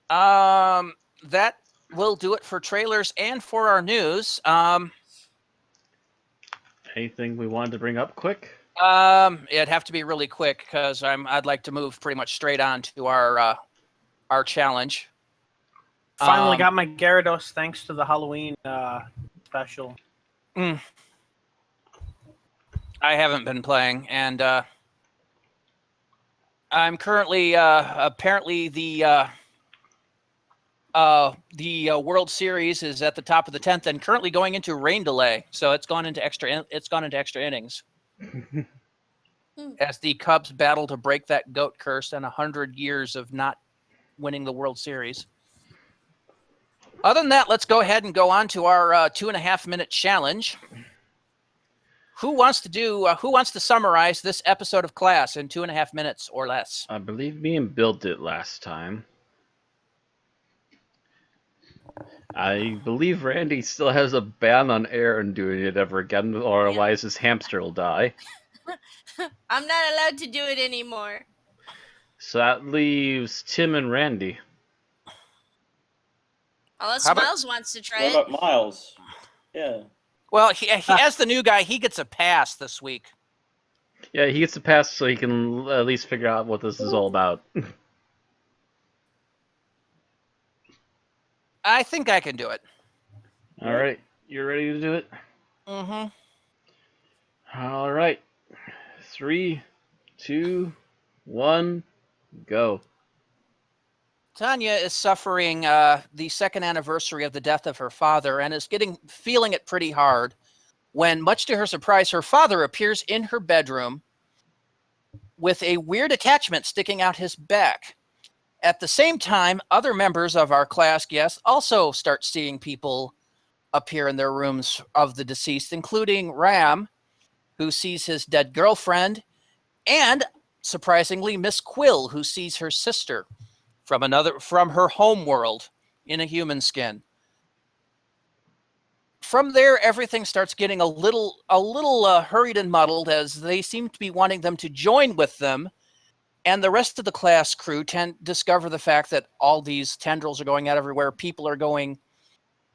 that will do it for trailers and for our news. Anything we wanted to bring up quick? It'd have to be really quick because I'd like to move pretty much straight on to our challenge. Finally got my Gyarados thanks to the Halloween special. I haven't been playing, and I'm currently apparently the World Series is at the top of the 10th and currently going into rain delay, so it's gone into extra innings. As the Cubs battle to break that goat curse and 100 years of not winning the World Series. Other than that, let's go ahead and go on to our 2.5-minute challenge. Who wants to summarize this episode of Class in 2.5 minutes or less? I believe me and Bill did last time. I believe Randy still has a ban on Aaron doing it ever again, or otherwise his hamster will die. I'm not allowed to do it anymore. So that leaves Tim and Randy. Unless Miles wants to try it. What about Miles? Yeah. Well, he as the new guy, he gets a pass this week. Yeah, he gets a pass so he can at least figure out what this is all about. I think I can do it. All right, you ready to do it? Mm-hmm. All right. 3, 2, 1, go. Tanya is suffering the second anniversary of the death of her father and is feeling it pretty hard when, much to her surprise, her father appears in her bedroom with a weird attachment sticking out his back. At the same time, other members of our class guests also start seeing people appear in their rooms of the deceased, including Ram, who sees his dead girlfriend, and, surprisingly, Miss Quill, who sees her sister from her home world in a human skin. From there, everything starts getting a little hurried and muddled as they seem to be wanting them to join with them, and the rest of the class crew discover the fact that all these tendrils are going out everywhere. People are going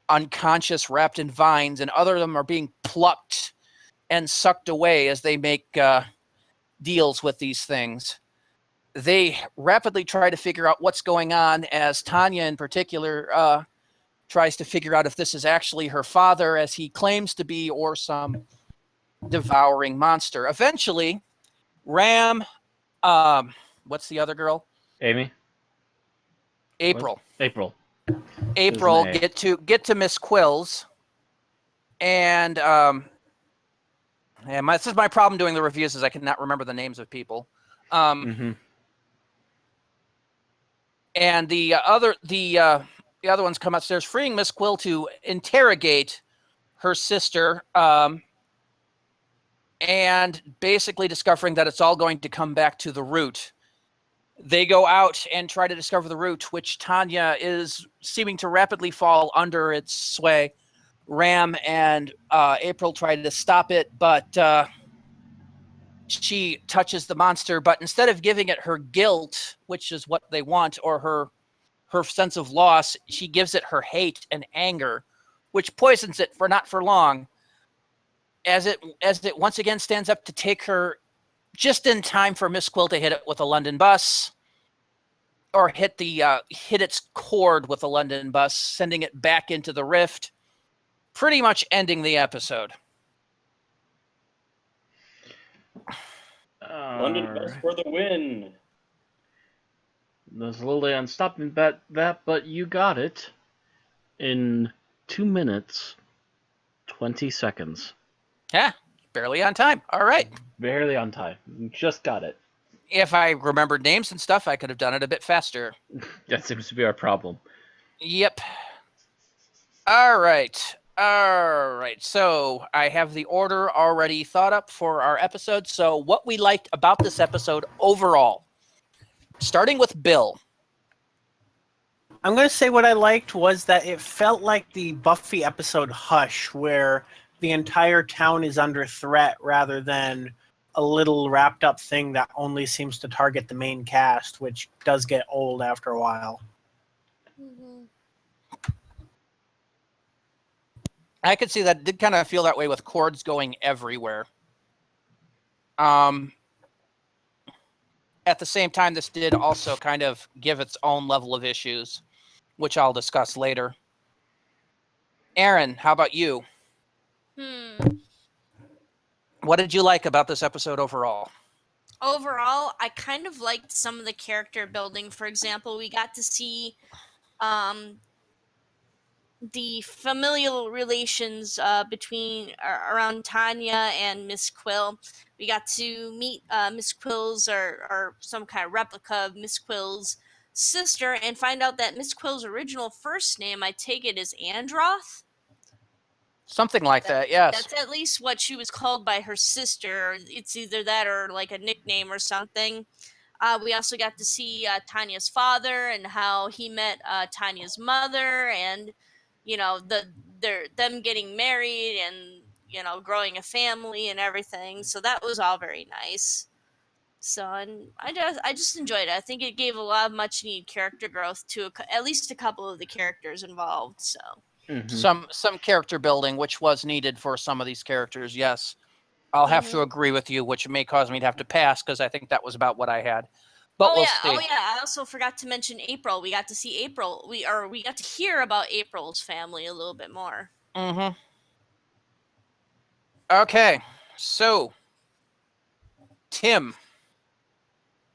unconscious, wrapped in vines, and other of them are being plucked and sucked away as they make deals with these things. They rapidly try to figure out what's going on, as Tanya in particular tries to figure out if this is actually her father, as he claims to be, or some devouring monster. Eventually, Ram, what's the other girl? Amy? April. April. April get to Miss Quill's, and this is my problem doing the reviews, is I cannot remember the names of people. And the other ones come upstairs, freeing Miss Quill to interrogate her sister, and basically discovering that it's all going to come back to the root. They go out and try to discover the root, which Tanya is seeming to rapidly fall under its sway. Ram and April try to stop it, but she touches the monster, but instead of giving it her guilt, which is what they want, or her sense of loss, she gives it her hate and anger, which poisons it for not for long, as it once again stands up to take her just in time for Miss Quill to hit it with a London bus, or hit its cord with a London bus, sending it back into the rift, pretty much ending the episode. London Best for the win. There's a little on stopping that, but you got it in 2 minutes, 20 seconds. Yeah, barely on time. All right. Barely on time. You just got it. If I remembered names and stuff, I could have done it a bit faster. That seems to be our problem. Yep. All right. So I have the order already thought up for our episode. So what we liked about this episode overall, starting with Bill. I'm going to say what I liked was that it felt like the Buffy episode Hush, where the entire town is under threat rather than a little wrapped up thing that only seems to target the main cast, which does get old after a while. Mm-hmm. I could see that. It did kind of feel that way with cords going everywhere. At the same time, this did also kind of give its own level of issues, which I'll discuss later. Aaron, how about you? What did you like about this episode overall? Overall, I kind of liked some of the character building. For example, we got to see the familial relations around Tanya and Miss Quill. We got to meet Miss Quill's or some kind of replica of Miss Quill's sister and find out that Miss Quill's original first name, I take it, is Androth. Something like that, yes. That's at least what she was called by her sister. It's either that or like a nickname or something. We also got to see Tanya's father and how he met Tanya's mother, and them getting married and growing a family and everything. So that was all very nice. So, and I just enjoyed it. I think it gave a lot of much needed character growth to at least a couple of the characters involved. So. Mm-hmm. Some character building, which was needed for some of these characters, yes. I'll have to agree with you, which may cause me to have to pass, because I think that was about what I had. But we'll see. Oh yeah, I also forgot to mention April. We got to see April. We got to hear about April's family a little bit more. Mm-hmm. Okay, so Tim,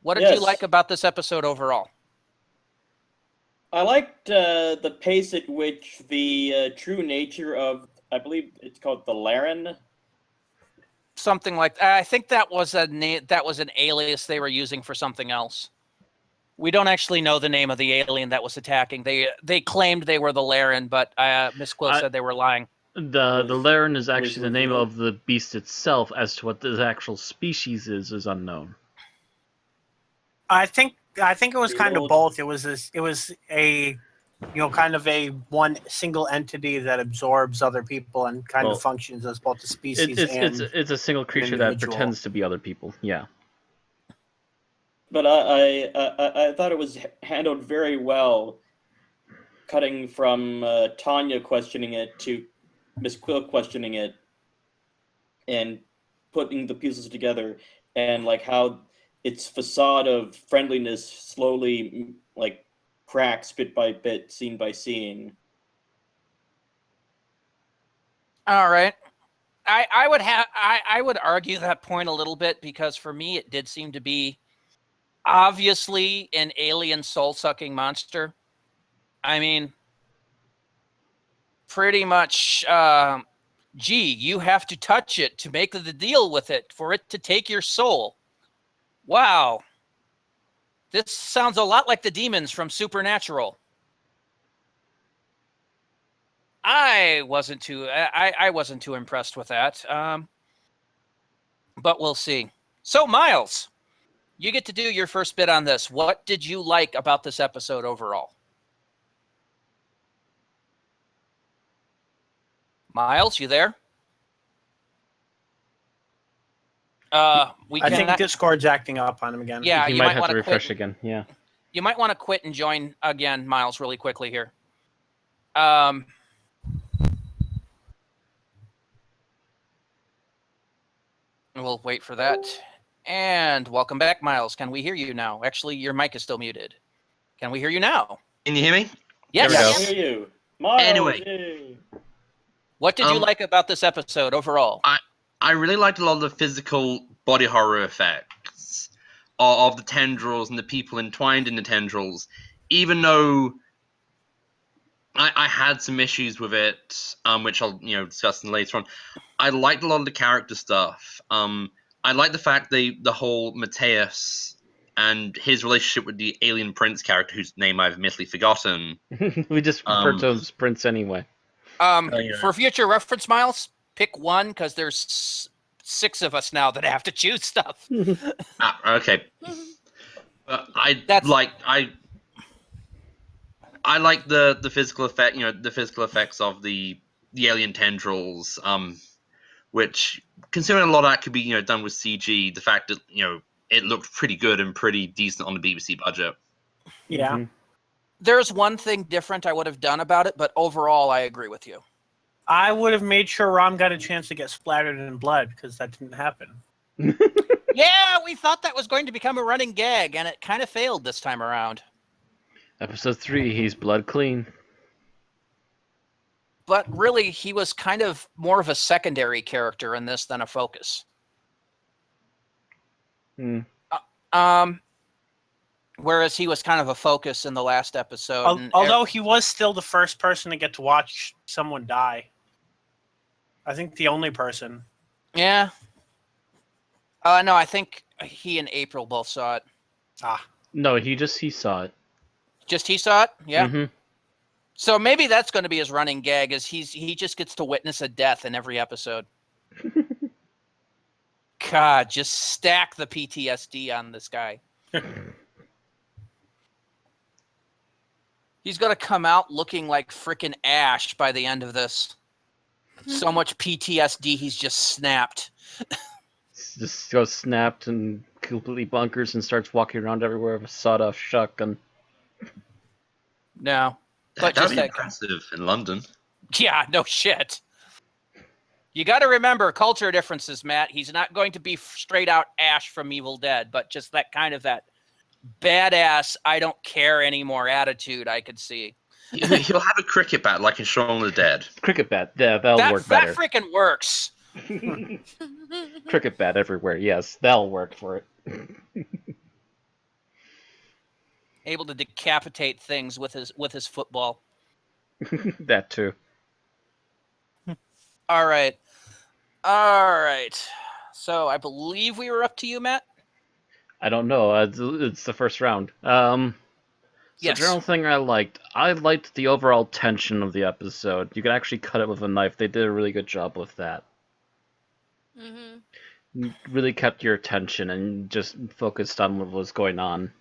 what did you like about this episode overall? I liked the pace at which the true nature of, I believe it's called the Laren. Something like that. I think that was an alias they were using for something else. We don't actually know the name of the alien that was attacking. They claimed they were the Laren, but Miss Quill said they were lying. The Laren is actually the name of the beast itself. As to what the actual species is unknown. I think it was kind of both. It was a kind of a one single entity that absorbs other people and kind of functions as both a species it's a single creature that pretends to be other people. Yeah. But I thought it was handled very well, cutting from Tanya questioning it to Miss Quill questioning it, and putting the pieces together, and like how its facade of friendliness slowly cracks bit by bit, scene by scene. All right. I would argue that point a little bit, because for me it did seem to be obviously an alien soul-sucking monster. I mean, pretty much, you have to touch it to make the deal with it for it to take your soul. Wow. This sounds a lot like the demons from Supernatural. I wasn't too impressed with that. But we'll see. So, Miles, you get to do your first bit on this. What did you like about this episode overall? Miles, you there? I think Discord's acting up on him again. Yeah, you might have to refresh again. Yeah. You might want to quit and join again, Miles, really quickly here. We'll wait for that. And welcome back, Miles. Can we hear you now? Actually, your mic is still muted. Can we hear you now? Can you hear me? Yes. I hear you. Miles, Anyway. yay. What did you like about this episode overall? I really liked a lot of the physical body horror effects of the tendrils and the people entwined in the tendrils, even though I had some issues with it, which I'll discuss later on. I liked a lot of the character stuff. I like the fact the whole Mateus and his relationship with the alien prince character, whose name I've admittedly forgotten. We just refer to him as Prince anyway. For future reference, Miles, pick one because there's 6 of us now that have to choose stuff. Okay. I like the physical effect, the physical effects of the alien tendrils, which, considering a lot of that could be done with CG, the fact that it looked pretty good and pretty decent on the BBC budget. Yeah. Mm-hmm. There's one thing different I would have done about it, but overall I agree with you. I would have made sure Rom got a chance to get splattered in blood because that didn't happen. Yeah, we thought that was going to become a running gag, and it kind of failed this time around. Episode 3, he's blood clean. But really, he was kind of more of a secondary character in this than a focus. Whereas he was kind of a focus in the last episode. Although he was still the first person to get to watch someone die. I think the only person. Yeah. No, I think he and April both saw it. No, he saw it. Just he saw it? Yeah. Mm-hmm. So maybe that's going to be his running gag, is he just gets to witness a death in every episode. God, just stack the PTSD on this guy. He's going to come out looking like frickin' Ash by the end of this. So much PTSD, he's just snapped. Just goes snapped and completely bunkers and starts walking around everywhere with a sawed-off shotgun. No. But That'd just be impressive in London. Yeah, no shit. You got to remember culture differences, Matt. He's not going to be straight out Ash from Evil Dead, but just that badass, I don't care anymore attitude I could see. He'll have a cricket bat like in Shaun of the Dead. Cricket bat, yeah, that'll work better. That freaking works. Cricket bat everywhere, yes, that'll work for it. Able to decapitate things with his football. That too. All right. So I believe we were up to you, Matt. I don't know. It's the first round. Yes. General thing I liked the overall tension of the episode. You could actually cut it with a knife. They did a really good job with that. Mm-hmm. Really kept your attention and just focused on what was going on.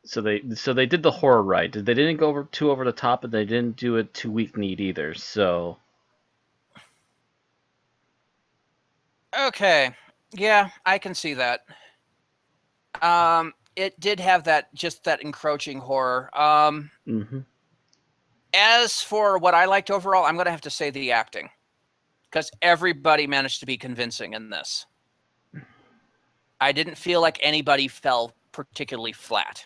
So they did the horror right. They didn't go too over the top, and they didn't do it too weak-kneed either. So. Okay. Yeah, I can see that. It did have that encroaching horror. Mm-hmm. As for what I liked overall, I'm going to have to say the acting. Because everybody managed to be convincing in this. I didn't feel like anybody fell particularly flat.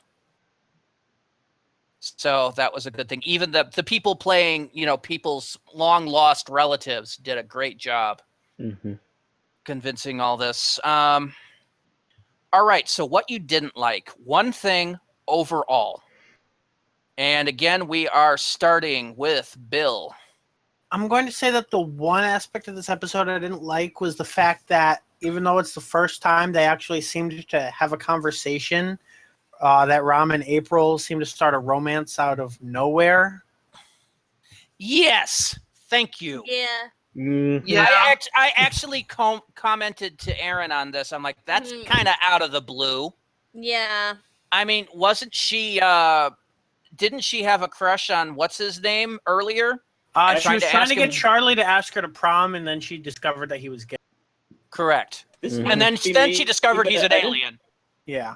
So that was a good thing. Even the people playing, people's long-lost relatives did a great job convincing all this. All right, so what you didn't like. One thing overall. And again, we are starting with Bill. I'm going to say that the one aspect of this episode I didn't like was the fact that even though it's the first time, they actually seemed to have a conversation, that Rom and April seemed to start a romance out of nowhere. Yes, thank you. Yeah. Yeah, I actually commented to Aaron on this. I'm like, that's kind of out of the blue. Yeah. I mean, wasn't she? Didn't she have a crush on what's his name earlier? She was trying to get Charlie to ask her to prom, and then she discovered that he was gay. Correct. And then she discovered he's an alien. Yeah.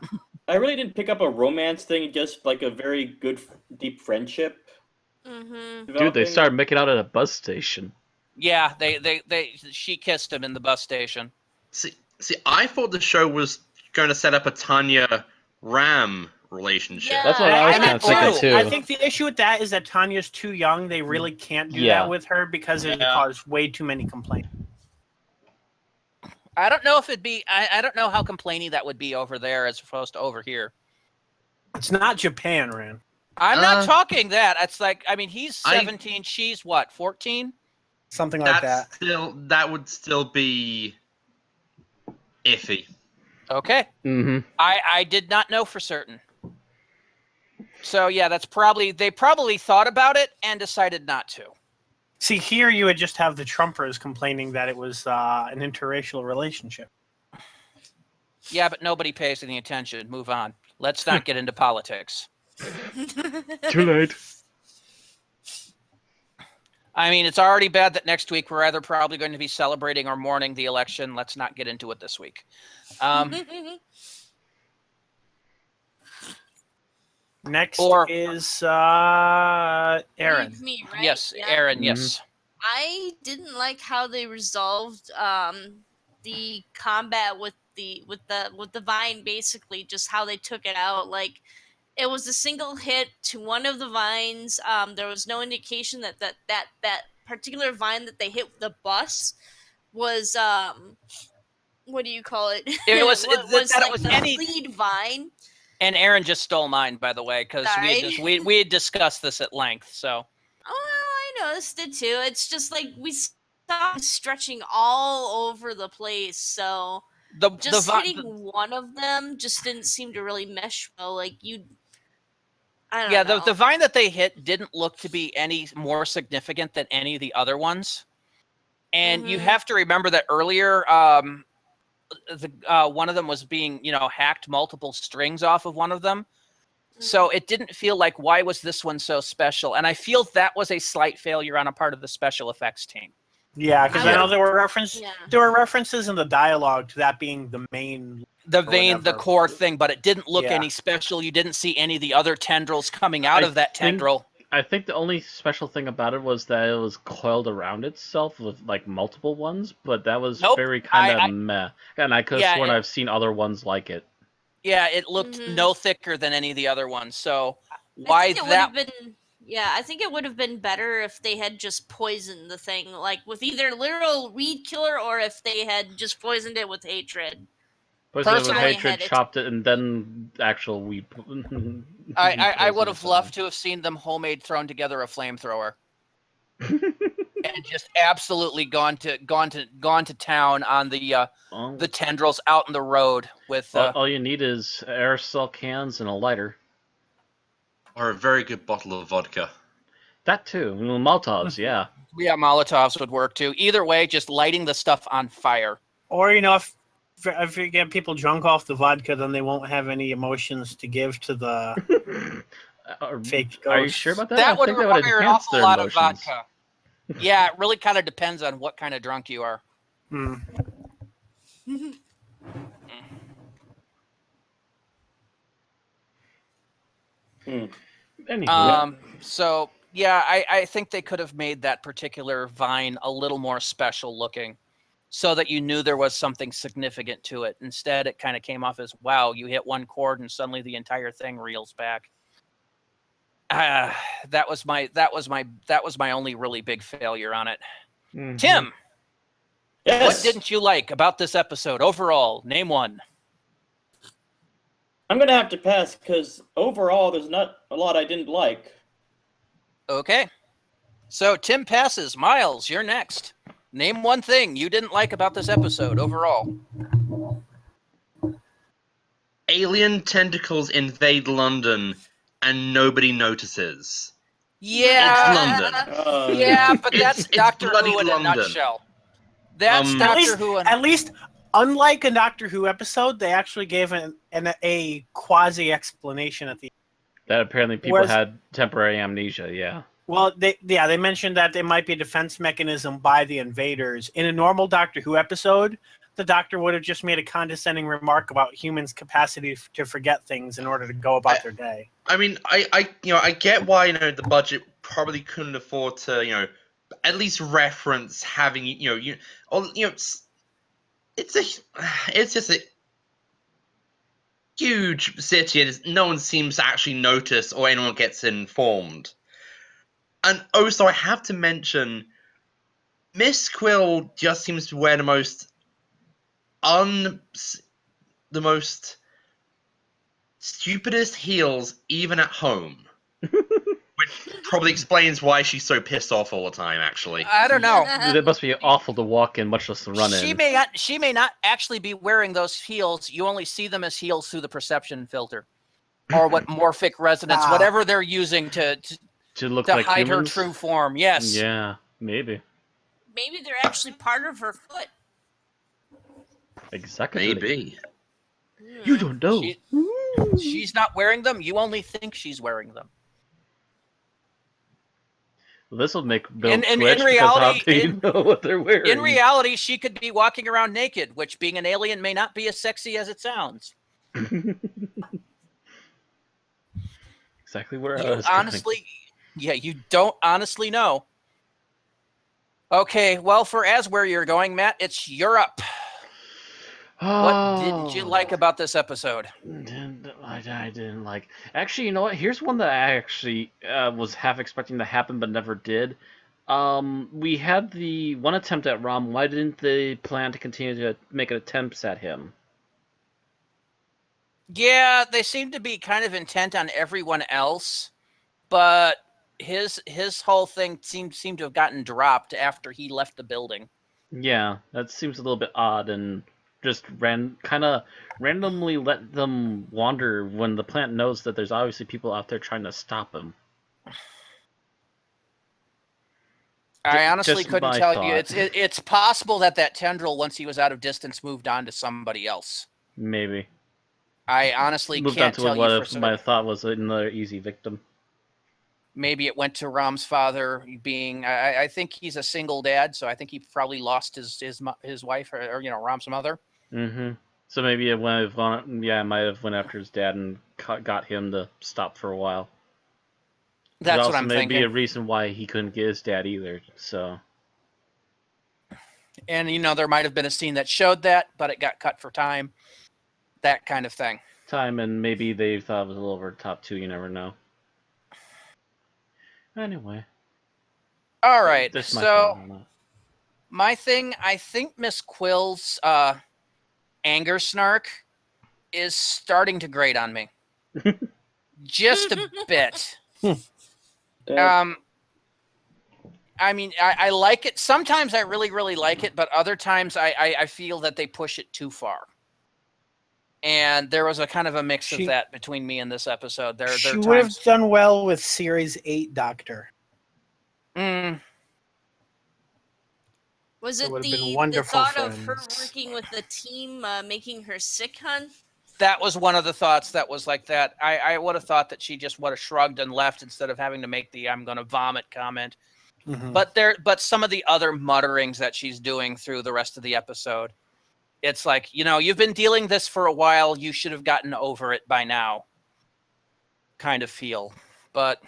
I really didn't pick up a romance thing, just like a very good, deep friendship. Mm-hmm. Dude, they started making out at a bus station. Yeah, she kissed him in the bus station. See, I thought the show was going to set up a Tanya Ram relationship. Yeah, That's what I was I kind did of thinking too. too. I think the issue with that is that Tanya's too young. They really can't do Yeah. that with her because it would Yeah. cause way too many complaints. I don't know if it'd be. I don't know how complainy that would be over there as opposed to over here. It's not Japan, Ran. I'm not talking that. It's like, I mean, he's I- 17. She's what, 14? Something like that. That would still be iffy. Okay. Mm-hmm. I did not know for certain. So yeah, they probably thought about it and decided not to. See, here you would just have the Trumpers complaining that it was an interracial relationship. Yeah, but nobody pays any attention. Move on. Let's not get into politics. Too late. I mean, it's already bad that next week we're either probably going to be celebrating or mourning the election. Let's not get into it this week. Next Or- is Aaron. Me, right? Yes, Yeah. Aaron, Mhm. yes. I didn't like how they resolved the combat with the vine. Basically, just how they took it out. Like, it was a single hit to one of the vines. There was no indication that particular vine that they hit with the bus was what do you call it? It was- What it- was that it like was the any- lead vine. And Aaron just stole mine, by the way, because Sorry. we had discussed this at length. So Oh, I noticed it too. It's just like we saw it stretching all over the place. So just hitting one of them just didn't seem to really mesh well. Like I don't yeah, know. the vine that they hit didn't look to be any more significant than any of the other ones. And you Mhm. have to remember that earlier, one of them was being, hacked multiple strings off of one of them. So it didn't feel like, why was this one so special? And I feel that was a slight failure on a part of the special effects team. Yeah, because I know there were references in the dialogue to that being the main. The or vein, the whatever. core thing, but it didn't look Yeah. any special. You didn't see any of the other tendrils coming out of that tendril. I think the only special thing about it was that it was coiled around itself with like multiple ones, but that was very kind of meh. And I could have sworn I've seen other ones like it. Yeah, it looked no thicker than any of the other ones. So I why think it would that? have been I think it would have been better if they had just poisoned the thing, like with either literal weed killer or if they had just poisoned it with hatred. Poisoned it with Personally, hatred, chopped it, and then actual weed. I would have loved to have seen them homemade thrown together a flamethrower. And just absolutely gone to town on the tendrils out in the road with. All you need is aerosol cans and a lighter. Or a very good bottle of vodka. That too. Molotovs, yeah. Yeah, Molotovs would work too. Either way, just lighting the stuff on fire. Or if you get people drunk off the vodka, then they won't have any emotions to give to the fake ghosts. Are you sure about that? That would require an awful lot of emotions. vodka. Yeah, it really kind of depends on what kind of drunk you are. So yeah, I think they could have made that particular vine a little more special looking, so that you knew there was something significant to it. Instead, it kind of came off as, wow, you hit one chord and suddenly the entire thing reels back. That was my only really big failure on it. Mm-hmm. Tim, Yes. what didn't you like about this episode overall? Name one. I'm gonna have to pass because overall, there's not a lot I didn't like. Okay. So Tim passes. Miles, you're next. Name one thing you didn't like about this episode overall. Alien tentacles invade London and nobody notices. Yeah. It's London. Yeah, but that's It's Doctor bloody Who in a London. nutshell. That's Doctor Who. At least, unlike a Doctor Who episode, they actually gave a quasi explanation at the end. That apparently people had temporary amnesia, yeah. Well, they mentioned that it might be a defense mechanism by the invaders. In a normal Doctor Who episode, the Doctor would have just made a condescending remark about humans' capacity to forget things in order to go about their day. I mean, I get why the budget probably couldn't afford to at least reference having it's just huge city, and no one seems to actually notice or anyone gets informed. And also, I have to mention, Miss Quill just seems to wear the most stupidest heels, even at home. Which probably explains why she's so pissed off all the time, actually. I don't know. It must be awful to walk in, much less to run in. She may not actually be wearing those heels. You only see them as heels through the perception filter, or what morphic resonance, whatever they're using to look like hide humans? her true form. Yes. Yeah, maybe. Maybe they're actually part of her foot. Exactly. Maybe. You don't know. She's not wearing them. You only think she's wearing them. Well, this will make Bill In twitch reality, because how do you know what they're wearing? In reality, she could be walking around naked, which, being an alien, may not be as sexy as it sounds. Exactly where I You was honestly, yeah, you don't honestly know. Okay, well, for as where you're going, Matt, it's Europe. What did you like about this episode? I didn't like. Actually, you know what? Here's one that I actually was half expecting to happen, but never did. We had the one attempt at Rom. Why didn't they plan to continue to make attempts at him? Yeah, they seem to be kind of intent on everyone else, but his whole thing seemed to have gotten dropped after he left the building. Yeah, that seems a little bit odd, and just kind of randomly let them wander when the plant knows that there's obviously people out there trying to stop him. I honestly Just couldn't my tell you. thought. It's possible that tendril, once he was out of distance, moved on to somebody else. Maybe. I honestly Moved on can't to tell you what for if certain. my thought was another easy victim. Maybe it went to Rom's father being. I think he's a single dad, so I think he probably lost his wife or Rom's mother. Mm-hmm. So maybe it might have went after his dad and got him to stop for a while. That's also what I'm may thinking. be a reason why he couldn't get his dad either. So. And there might have been a scene that showed that, but it got cut for time. That kind of thing. Time, and maybe they thought it was a little over the top too. You never know. Anyway. All right. That's my thing, I think Miss Quill's anger snark is starting to grate on me. Just a bit. I mean, I like it. Sometimes I really, really like it, but other times I feel that they push it too far. And there was a kind of a mix of that between me and this episode. She would have done well with Series 8 Doctor. Was it the thought of her working with the team making her sick, hun? That was one of the thoughts that was like that. I would have thought that she just would have shrugged and left instead of having to make the "I'm going to vomit" comment. Mm-hmm. But some of the other mutterings that she's doing through the rest of the episode, it's like, you've been dealing this for a while. You should have gotten over it by now. Kind of feel, but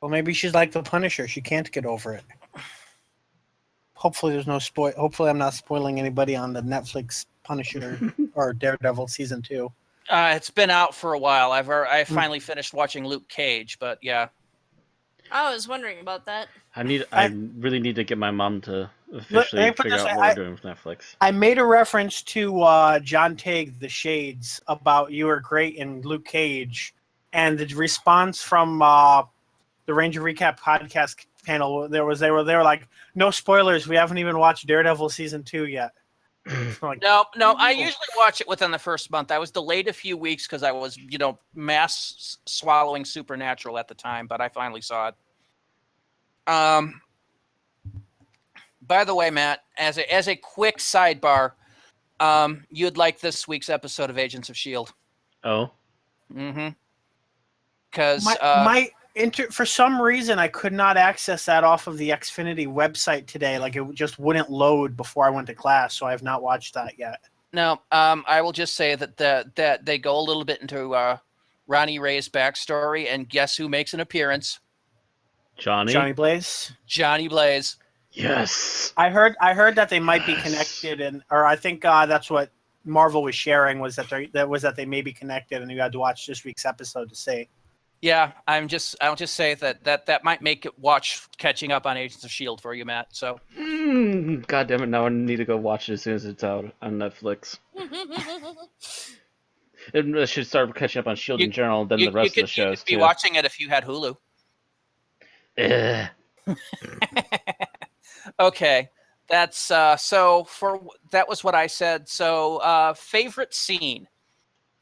well, maybe she's like the Punisher. She can't get over it. Hopefully, there's no spoil. Hopefully, I'm not spoiling anybody on the Netflix Punisher or Daredevil season 2. It's been out for a while. I finally finished watching Luke Cage, but yeah. I was wondering about that. I really need to get my mom to officially figure out what we're doing with Netflix. I made a reference to John Tague, The Shades, about you were great in Luke Cage, and the response from the Ranger Recap podcast panel, they were like, no spoilers, we haven't even watched Daredevil season 2 yet. Like, no, I usually watch it within the first month. I was delayed a few weeks because I was, mass swallowing Supernatural at the time, but I finally saw it. By the way, Matt, as a quick sidebar, you'd like this week's episode of Agents of S.H.I.E.L.D. Oh? Mm-hmm. Because for some reason, I could not access that off of the Xfinity website today. Like, it just wouldn't load before I went to class, so I have not watched that yet. No, I will just say that they go a little bit into Ronnie Ray's backstory, and guess who makes an appearance? Johnny Blaze. Johnny Blaze. Yes. I heard that they might be connected, or I think that's what Marvel was sharing was that they may be connected, and you had to watch this week's episode to see. Yeah, I'll just say that might make it watch catching up on Agents of S.H.I.E.L.D. for you, Matt. So. God damn it! Now I need to go watch it as soon as it's out on Netflix. I should start catching up on S.H.I.E.L.D. in general, then the rest of the shows you could be too. watching it if you had Hulu. Ugh. Okay, that's that was what I said. So favorite scene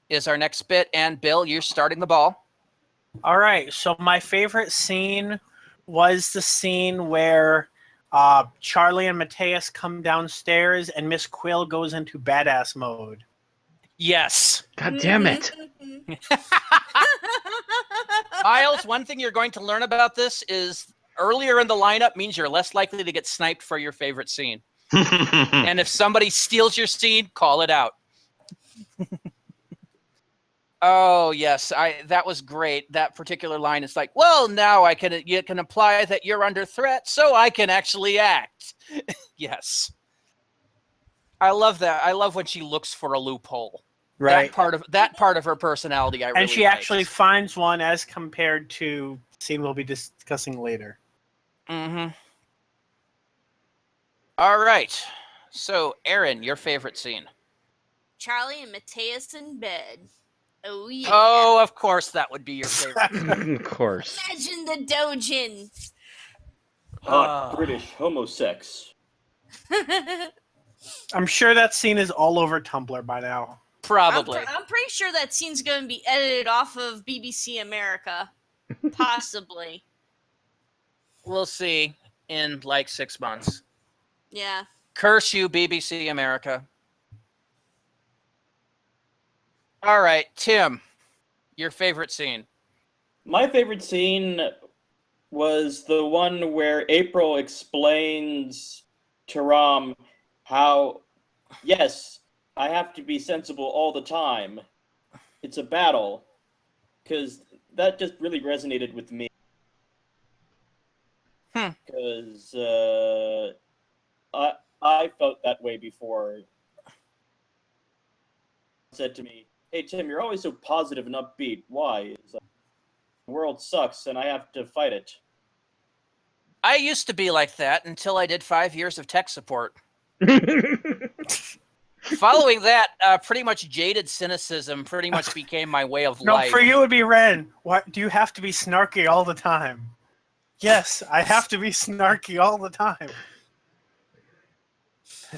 is our next bit, and Bill, you're starting the ball. All right, so my favorite scene was the scene where Charlie and Mateus come downstairs and Miss Quill goes into badass mode. Yes. God damn it! Miles, one thing you're going to learn about this is earlier in the lineup means you're less likely to get sniped for your favorite scene. And if somebody steals your scene, call it out. Oh yes, that was great. That particular line is like, well, now you can imply that you're under threat, so I can actually act. Yes. I love that. I love when she looks for a loophole. Right. That part of her personality, I really And she liked. actually finds one as compared to the scene we'll be discussing later. Mm-hmm. All right. So, Aaron, your favorite scene? Charlie and Mateus in bed. Oh yeah. Oh, of course that would be your favorite. Of course. Imagine the Dojin. Hot British homosex. I'm sure that scene is all over Tumblr by now. Probably. I'm pretty sure that scene's going to be edited off of BBC America. Possibly. We'll see in like 6 months. Yeah. Curse you, BBC America. All right, Tim, your favorite scene? My favorite scene was the one where April explains to Ram how, yes, I have to be sensible all the time. It's a battle. Because that just really resonated with me. Because I felt that way before. Said to me, hey, Tim, you're always so positive and upbeat. Why? It's like, the world sucks and I have to fight it. I used to be like that until I did 5 years of tech support. Following that, pretty much jaded cynicism pretty much became my way of No, life. for you it would be Ren. What do you have to be snarky all the time? Yes, I have to be snarky all the time.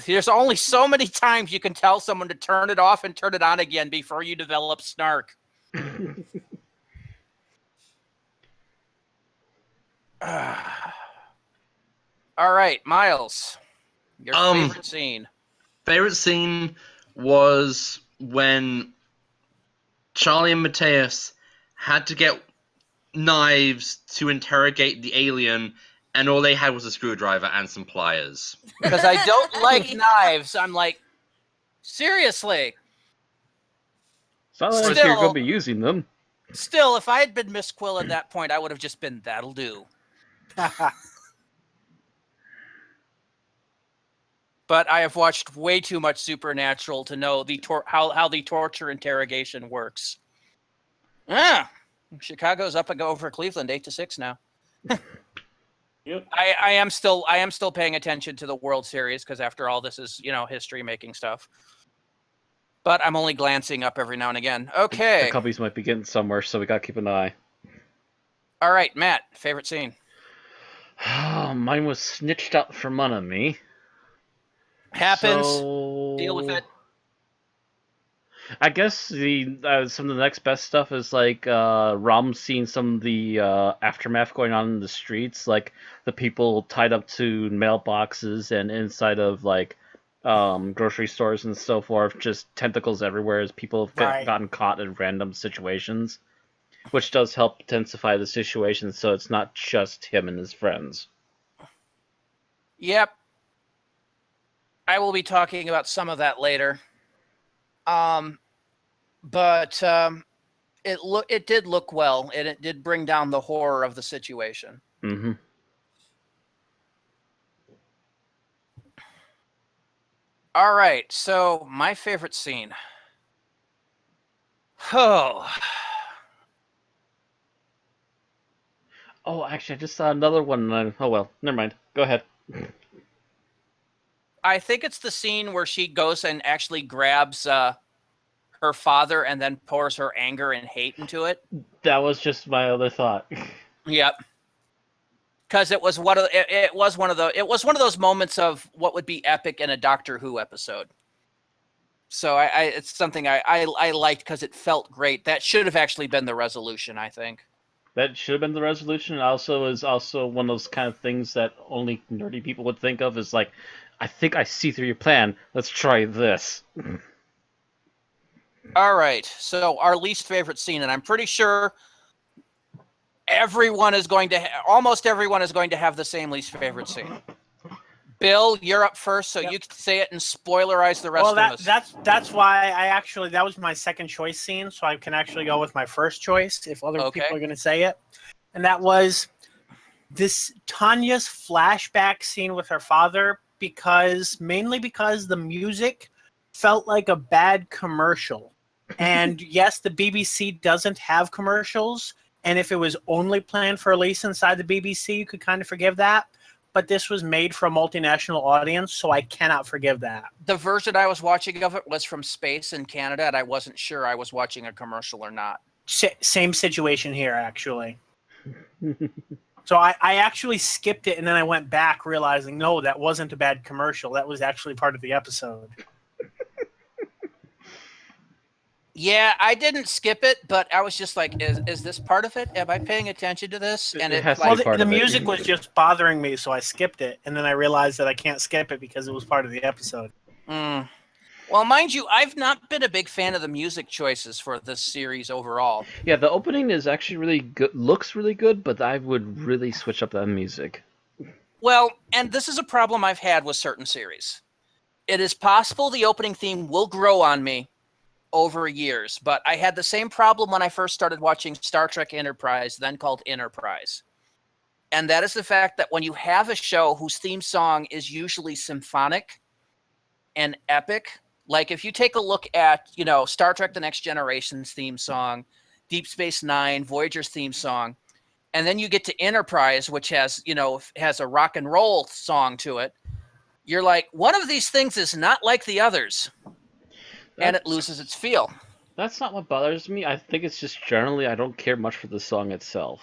There's only so many times you can tell someone to turn it off and turn it on again before you develop snark. All right, Miles, your favorite scene. Favorite scene was when Charlie and Mateus had to get knives to interrogate the alien, and all they had was a screwdriver and some pliers. Because I don't like knives. I'm like, seriously. It's not like you're going to be using them. Still, if I had been Miss Quill at that point, I would have just been, that'll do. But I have watched way too much Supernatural to know how the torture interrogation works. Chicago's up and go over Cleveland 8-6 now. Yep. I am still paying attention to the World Series because after all, this is history making stuff. But I'm only glancing up every now and again. Okay. The Cubbies might be getting somewhere, so we got to keep an eye. All right, Matt, favorite scene? Mine was snitched out from under me. Happens. So... Deal with it. I guess some of the next best stuff is like Ram seeing some of the aftermath going on in the streets, like the people tied up to mailboxes and inside of like grocery stores and so forth, just tentacles everywhere as people have gotten caught in random situations, which does help intensify the situation so it's not just him and his friends. Yep. I will be talking about some of that later. But it did look well, and it did bring down the horror of the situation. Mm-hmm. All right, so my favorite scene. Oh, Oh, actually, I just saw another one. Oh well, never mind. Go ahead. I think it's the scene where she goes and actually grabs her father and then pours her anger and hate into it. That was just my other thought. Yep. Because it was one of those moments of what would be epic in a Doctor Who episode. So it's something I liked because it felt great. That should have actually been the resolution, I think. That should have been the resolution. Also, is also one of those kind of things that only nerdy people would think of. Is like, I think I see through your plan. Let's try this. All right. So our least favorite scene, and I'm pretty sure almost everyone is going to have the same least favorite scene. Bill, you're up first, so you can say it and spoilerize the rest of us. That's why that was my second choice scene, so I can actually go with my first choice if other people are going to say it. And that was this Tanya's flashback scene with her father, mainly because the music felt like a bad commercial. And yes, the BBC doesn't have commercials, and if it was only planned for release inside the BBC, you could kind of forgive that. But this was made for a multinational audience, so I cannot forgive that. The version I was watching of it was from space in Canada, and I wasn't sure I was watching a commercial or not. Same situation here, actually. So I actually skipped it, and then I went back realizing, no, that wasn't a bad commercial. That was actually part of the episode. Yeah, I didn't skip it, but I was just like, is this part of it? Am I paying attention to this? And It has to be part the of it. music was just bothering me, so I skipped it. And then I realized that I can't skip it because it was part of the episode. Well, mind you, I've not been a big fan of the music choices for this series overall. Yeah, the opening is actually really good. Looks really good, but I would really switch up that music. Well, and this is a problem I've had with certain series. It is possible the opening theme will grow on me over years, but I had the same problem when I first started watching Star Trek Enterprise, then called Enterprise. And that is the fact that when you have a show whose theme song is usually symphonic and epic, like if you take a look at, Star Trek The Next Generation's theme song, Deep Space Nine, Voyager's theme song, and then you get to Enterprise, which has a rock and roll song to it, you're like, one of these things is not like the others. And it loses its feel. That's not what bothers me. I think it's just generally I don't care much for the song itself.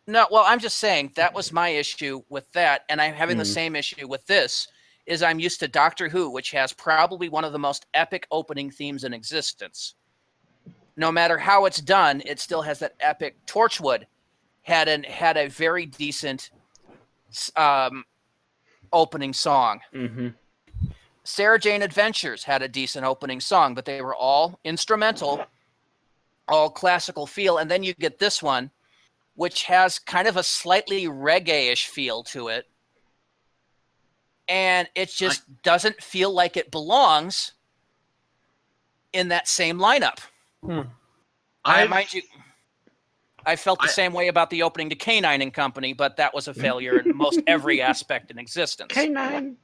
No, well, I'm just saying that was my issue with that, and I'm having the same issue with this, is I'm used to Doctor Who, which has probably one of the most epic opening themes in existence. No matter how it's done, it still has that epic. Torchwood had a very decent opening song. Mm-hmm. Sarah Jane Adventures had a decent opening song, but they were all instrumental, all classical feel. And then you get this one, which has kind of a slightly reggae-ish feel to it. And it just doesn't feel like it belongs in that same lineup. Mind you, I felt the same way about the opening to K9 and Company, but that was a failure in most every aspect in existence. K9!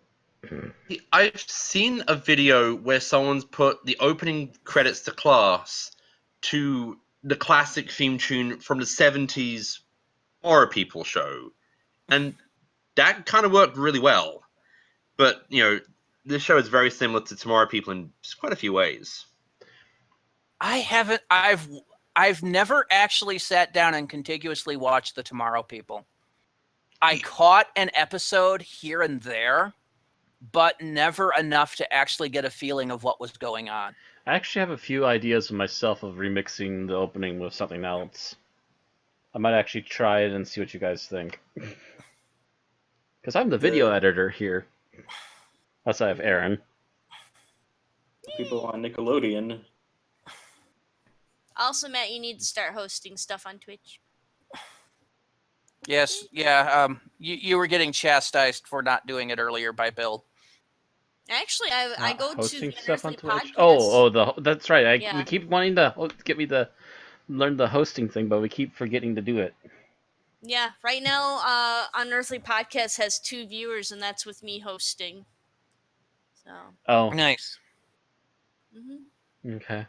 I've seen a video where someone's put the opening credits to Class to the classic theme tune from the 70s Horror People show. And that kind of worked really well. But, this show is very similar to Tomorrow People in quite a few ways. I've never actually sat down and contiguously watched the Tomorrow People. I caught an episode here and there, but never enough to actually get a feeling of what was going on. I actually have a few ideas of myself of remixing the opening with something else. I might actually try it and see what you guys think. Because I'm the video editor here. Outside of Aaron. People on Nickelodeon. Also, Matt, you need to start hosting stuff on Twitch. Yes, yeah. You were getting chastised for not doing it earlier by Bill. Actually, I go to hosting the stuff on Unearthly Twitch. podcast. That's right. Yeah. We keep wanting to get me to learn the hosting thing, but we keep forgetting to do it. Yeah, right now, Unearthly podcast has 2 viewers, and that's with me hosting. So. Oh, Nice. okay.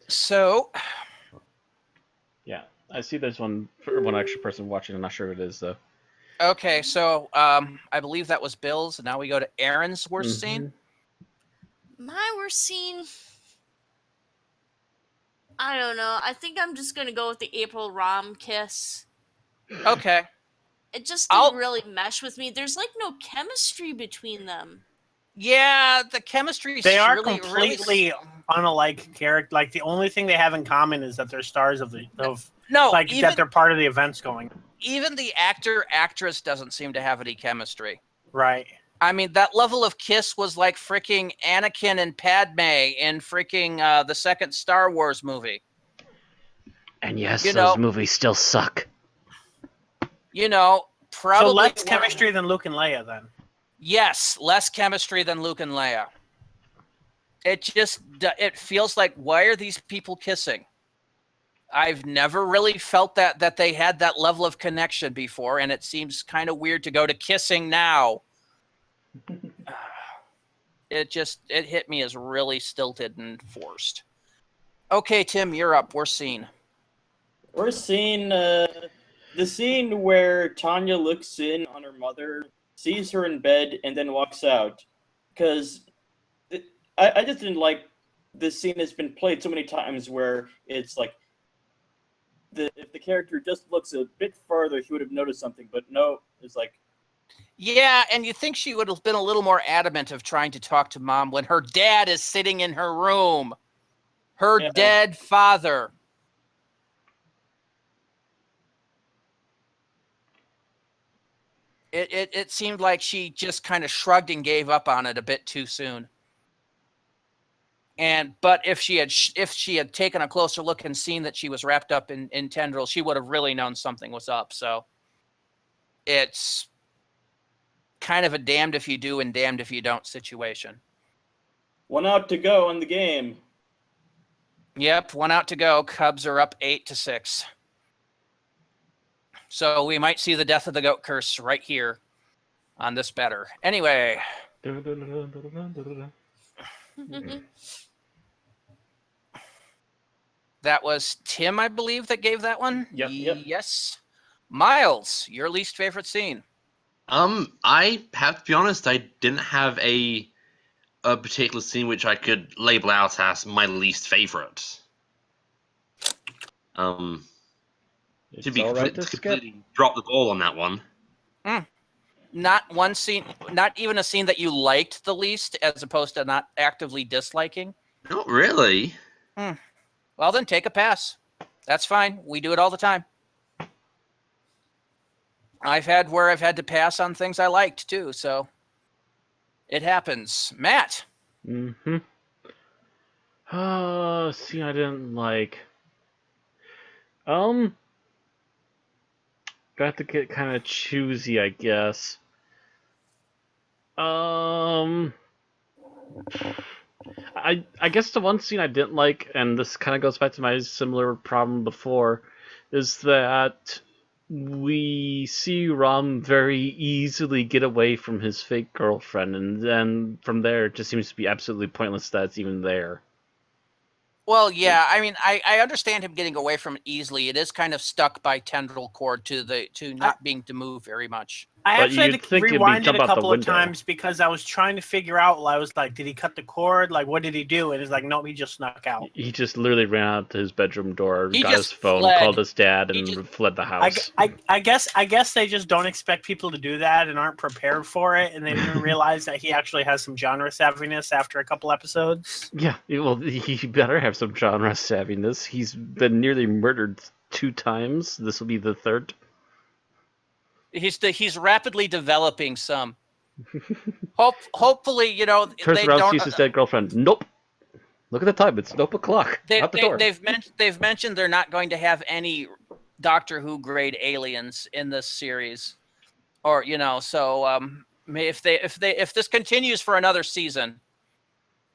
So, Yeah, I see there's one extra person watching. I'm not sure who it is though. okay, so I believe that was Bill's. Now we go to Aaron's worst scene. My worst scene. I don't know. I think I'm just gonna go with the April Rom kiss. Okay. It just didn't really mesh with me. There's like no chemistry between them. Yeah, the chemistry. They are really, completely unalike character. Like the only thing they have in common is that they're stars of that they're part of the events going. Even the actress doesn't seem to have any chemistry. Right. I mean, that level of kiss was like freaking Anakin and Padme in freaking the second Star Wars movie. And yes, those movies still suck. Probably so less chemistry than Luke and Leia, then. Yes, less chemistry than Luke and Leia. It feels like, why are these people kissing? I've never really felt that they had that level of connection before, and it seems kind of weird to go to kissing now. It hit me as really stilted and forced. Okay, Tim, you're up. Worst scene. Worst scene, the scene where Tanya looks in on her mother, sees her in bed, and then walks out. Because I just didn't like this scene has been played so many times where it's like, if the character just looks a bit farther, he would have noticed something. But no, it's like... Yeah, and you think she would have been a little more adamant of trying to talk to Mom when her dad is sitting in her room. Her dead father. It seemed like she just kind of shrugged and gave up on it a bit too soon. But if she had taken a closer look and seen that she was wrapped up in tendrils, she would have really known something was up. So it's kind of a damned if you do and damned if you don't situation. 1 out to go in the game. Yep, 1 out to go. Cubs are up 8-6. So we might see the death of the goat curse right here on this better. Anyway. That was Tim, I believe, that gave that one? Yep. Yes. Miles, your least favorite scene? I have to be honest, I didn't have a particular scene which I could label out as my least favorite. To be completely drop the ball on that one. Not one scene, not even a scene that you liked the least, as opposed to not actively disliking? Not really. Well, then take a pass. That's fine. We do it all the time. I've had to pass on things I liked too, so it happens. Matt. Scene I didn't like. Got to get kind of choosy, I guess. I guess the one scene I didn't like, and this kind of goes back to my similar problem before, is that we see Rom very easily get away from his fake girlfriend, and then from there it just seems to be absolutely pointless that it's even there. Well, yeah, I mean, I understand him getting away from it easily. It is kind of stuck by tendril cord to not being to move very much. I actually had to rewind it a couple of times because I was trying to figure out. I was like, did he cut the cord? Like, what did he do? And it's like, no, he just snuck out. He just literally ran out to his bedroom door, got his phone, called his dad, and fled the house. I guess they just don't expect people to do that and aren't prepared for it, and they didn't realize that he actually has some genre savviness after a couple episodes. Yeah, well, he better have some genre savviness. He's been nearly murdered 2 times. This will be the 3rd. He's rapidly developing some. Hopefully, turns around, sees his dead girlfriend. Nope. Look at the time. It's nope o'clock. Out the door. They've mentioned they're not going to have any Doctor Who grade aliens in this series, or so if this continues for another season,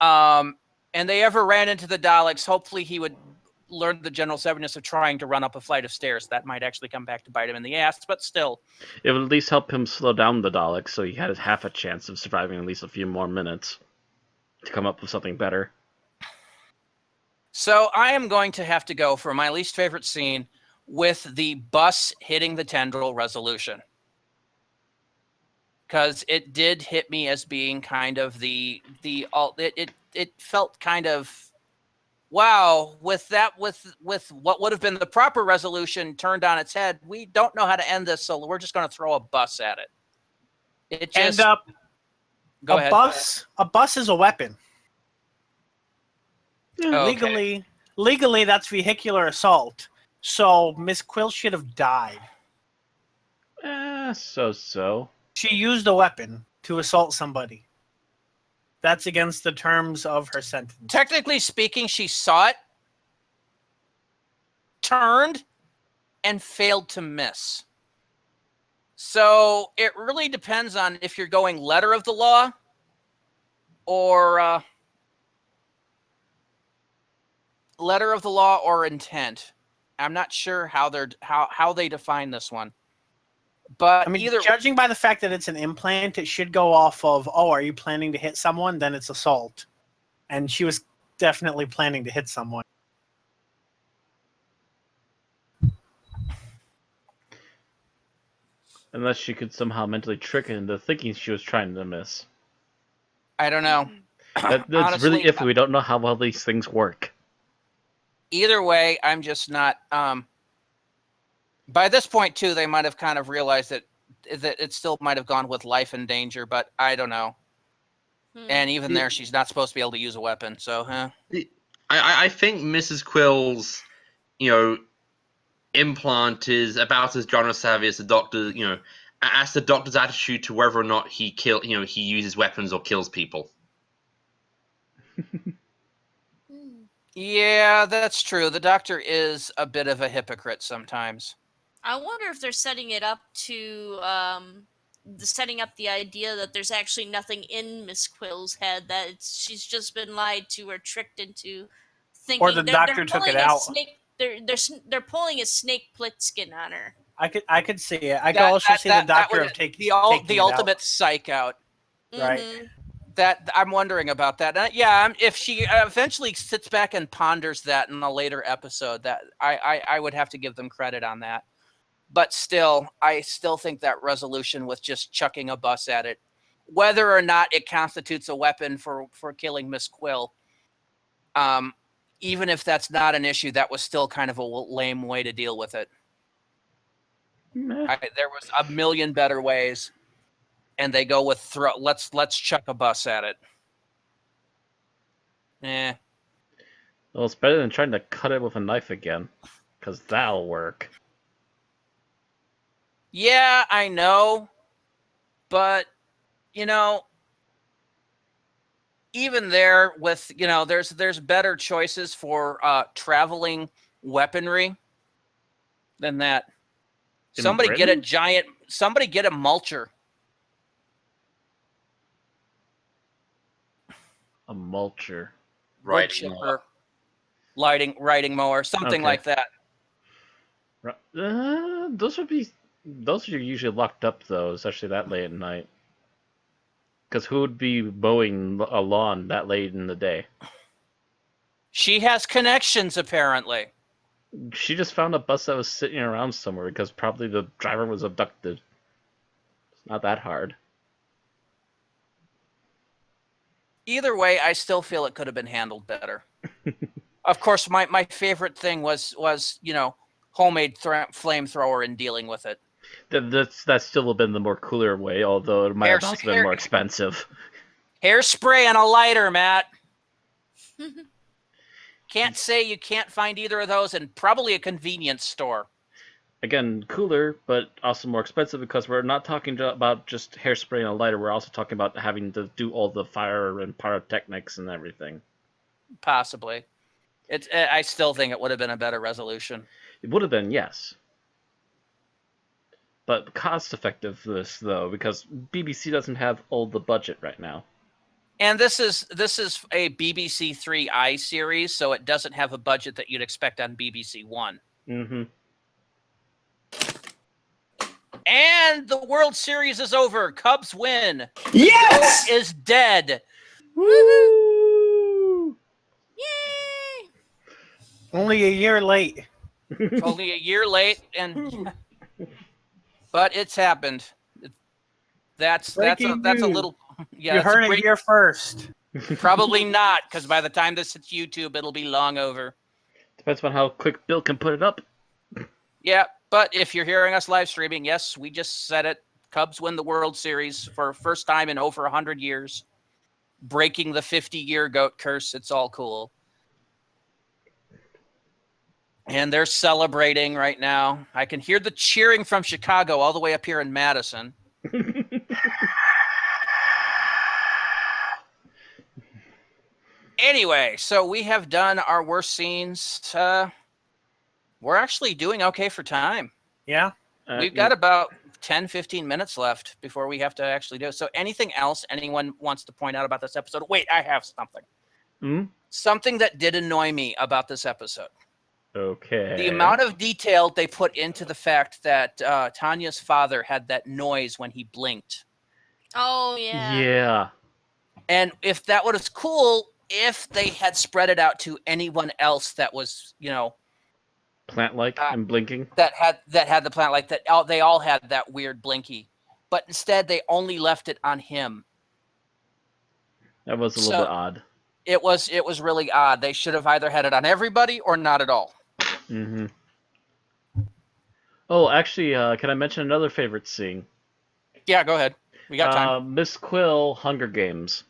and they ever ran into the Daleks, hopefully he would learned the general savviness of trying to run up a flight of stairs. That might actually come back to bite him in the ass, but still. It would at least help him slow down the Daleks, so he had half a chance of surviving at least a few more minutes to come up with something better. So I am going to have to go for my least favorite scene with the bus hitting the tendril resolution. Because it did hit me as being kind of it felt kind of, wow, with what would have been the proper resolution turned on its head, we don't know how to end this, so we're just going to throw a bus at it. It just go ahead. A bus is a weapon. Okay. Legally, that's vehicular assault. So Miss Quill should have died. So. She used a weapon to assault somebody. That's against the terms of her sentence. Technically speaking, she saw it, turned, and failed to miss. So it really depends on if you're going letter of the law or intent. I'm not sure how they define this one. But I mean, judging by the fact that it's an implant, it should go off of, are you planning to hit someone? Then it's assault. And she was definitely planning to hit someone. Unless she could somehow mentally trick it into thinking she was trying to miss. I don't know. That's Honestly, really iffy. We don't know how well these things work. Either way, I'm just not... by this point, too, they might have kind of realized that it still might have gone with life in danger, but I don't know. And even there, she's not supposed to be able to use a weapon, so, I think Mrs. Quill's, implant is about as genre savvy as the doctor, as the doctor's attitude to whether or not he uses weapons or kills people. Yeah, that's true. The doctor is a bit of a hypocrite sometimes. I wonder if they're setting it up to setting up the idea that there's actually nothing in Miss Quill's head, that she's just been lied to or tricked into thinking. Or the doctor took it out. They're pulling a Snake Plissken on her. I could see it. I could also see the doctor taking the ultimate psych out. Right. Mm-hmm. That I'm wondering about that. If she eventually sits back and ponders that in a later episode, that I would have to give them credit on that. But still, I still think that resolution with just chucking a bus at it, whether or not it constitutes a weapon for killing Miss Quill, even if that's not an issue, that was still kind of a lame way to deal with it. There was a million better ways, and they go with let's chuck a bus at it. Well, it's better than trying to cut it with a knife again, because that'll work. Yeah, I know, but even there with there's better choices for traveling weaponry than that. Somebody get a mulcher. A mulcher. Riding mower, something like that. Those are usually locked up, though, especially that late at night. Because who would be mowing a lawn that late in the day? She has connections, apparently. She just found a bus that was sitting around somewhere because probably the driver was abducted. It's not that hard. Either way, I still feel it could have been handled better. Of course, my favorite thing was homemade flamethrower and dealing with it. That still would have been the more cooler way, although it might have also been more expensive. Hairspray and a lighter, Matt. Can't say you can't find either of those in probably a convenience store. Again, cooler, but also more expensive because we're not talking about just hairspray and a lighter. We're also talking about having to do all the fire and pyrotechnics and everything. Possibly. I still think it would have been a better resolution. It would have been, yes. But cost effectiveness, though, because BBC doesn't have all the budget right now. And this is a BBC 3i series, so it doesn't have a budget that you'd expect on BBC One. Mm-hmm. And the World Series is over. Cubs win. Yes! Goat is dead. Woo! Yay! Only a year late. Only a year late, but it's happened. That's a Breaking news. little. Yeah, You that's a heard it here first. Probably not, because by the time this hits YouTube, it'll be long over. Depends on how quick Bill can put it up. Yeah, but if you're hearing us live streaming, yes, we just said it. Cubs win the World Series for first time in over 100 years, breaking the 50-year GOAT curse. It's all cool. And they're celebrating right now. I can hear the cheering from Chicago all the way up here in Madison. Anyway, so we have done our worst scenes. We're actually doing okay for time. Yeah. We've got about 10, 15 minutes left before we have to actually do it. So anything else anyone wants to point out about this episode? Wait, I have something. Hmm? Something that did annoy me about this episode. Okay. The amount of detail they put into the fact that Tanya's father had that noise when he blinked. Oh, yeah. Yeah. And if that was cool, if they had spread it out to anyone else that was, Plant-like and blinking. that had the plant like that, they all had that weird blinky. But instead, they only left it on him. That was a little bit odd. It was really odd. They should have either had it on everybody or not at all. Mm-hmm. Oh, actually, can I mention another favorite scene? Yeah, go ahead. We got time. Miss Quill, Hunger Games.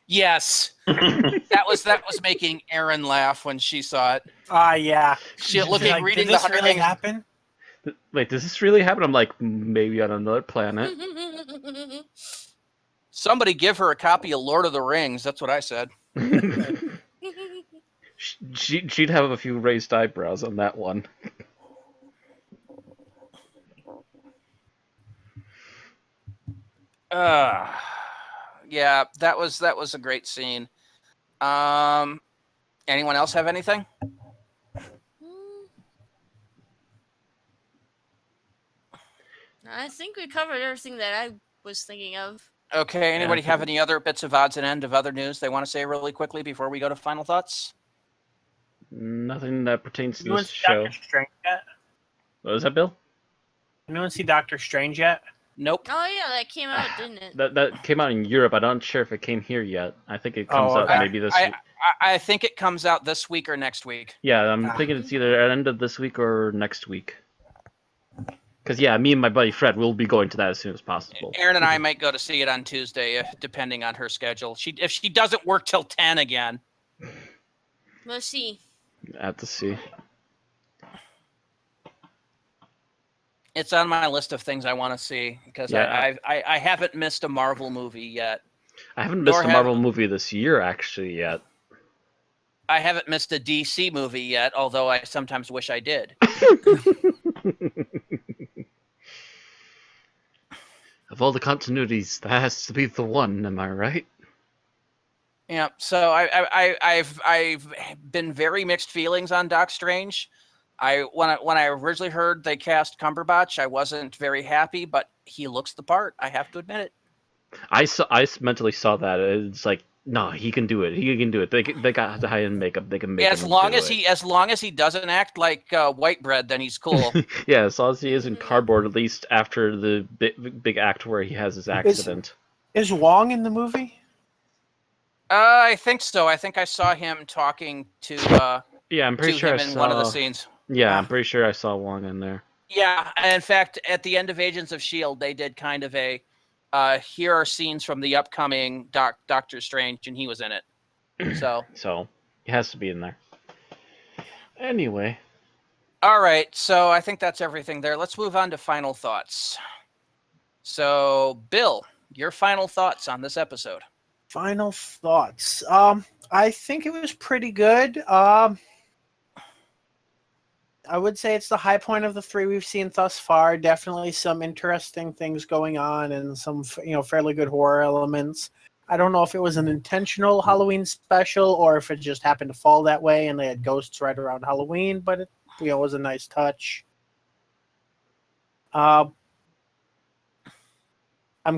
Yes, that was making Erin laugh when she saw it. Yeah. She She's looking, like, reading did the this Hunger really Games. happen? Wait, does this really happen? I'm like, maybe on another planet. Somebody give her a copy of Lord of the Rings. That's what I said. She'd have a few raised eyebrows on that one. Yeah, that was a great scene. Anyone else have anything? I think we covered everything that I was thinking of. Okay, anybody have any other bits of odds and end of other news they want to say really quickly before we go to final thoughts? Nothing that pertains to Anyone this see show. Doctor Strange yet? What was that, Bill? Anyone see Doctor Strange yet? Nope. Oh, yeah, that came out, didn't it? That came out in Europe. I'm not sure if it came here yet. I think it comes out okay. maybe this week. I think it comes out this week or next week. Yeah, I'm thinking it's either at end of this week or next week. Because, yeah, me and my buddy Fred will be going to that as soon as possible. Erin and I might go to see it on Tuesday, depending on her schedule. If she doesn't work till 10 again. We'll see. Have to see. It's on my list of things I want to see because I haven't missed a Marvel movie yet. I haven't missed a Marvel movie this year, actually, yet. I haven't missed a DC movie yet, although I sometimes wish I did. Of all the continuities, that has to be the one, am I right? Yeah, so I've been very mixed feelings on Doc Strange. When I originally heard they cast Cumberbatch, I wasn't very happy, but he looks the part. I have to admit it. I mentally saw that. It's like, no, he can do it. He can do it. They got high-end makeup. They can make as long as he doesn't act like white bread, then he's cool. Yeah, as long as he isn't cardboard, at least after the big act where he has his accident. Is Wong in the movie? I think so. I think I saw him talking to yeah, I'm pretty sure him in one of the scenes. Yeah, I'm pretty sure I saw Wong in there. Yeah, and in fact, at the end of Agents of S.H.I.E.L.D., they did kind of a here are scenes from the upcoming Doctor Strange, and he was in it. So he has to be in there. Anyway. All right, so I think that's everything there. Let's move on to final thoughts. So, Bill, your final thoughts on this episode. Final thoughts. I think it was pretty good. I would say it's the high point of the three we've seen thus far. Definitely some interesting things going on and some, fairly good horror elements. I don't know if it was an intentional Halloween special or if it just happened to fall that way and they had ghosts right around Halloween, but it was a nice touch. I'm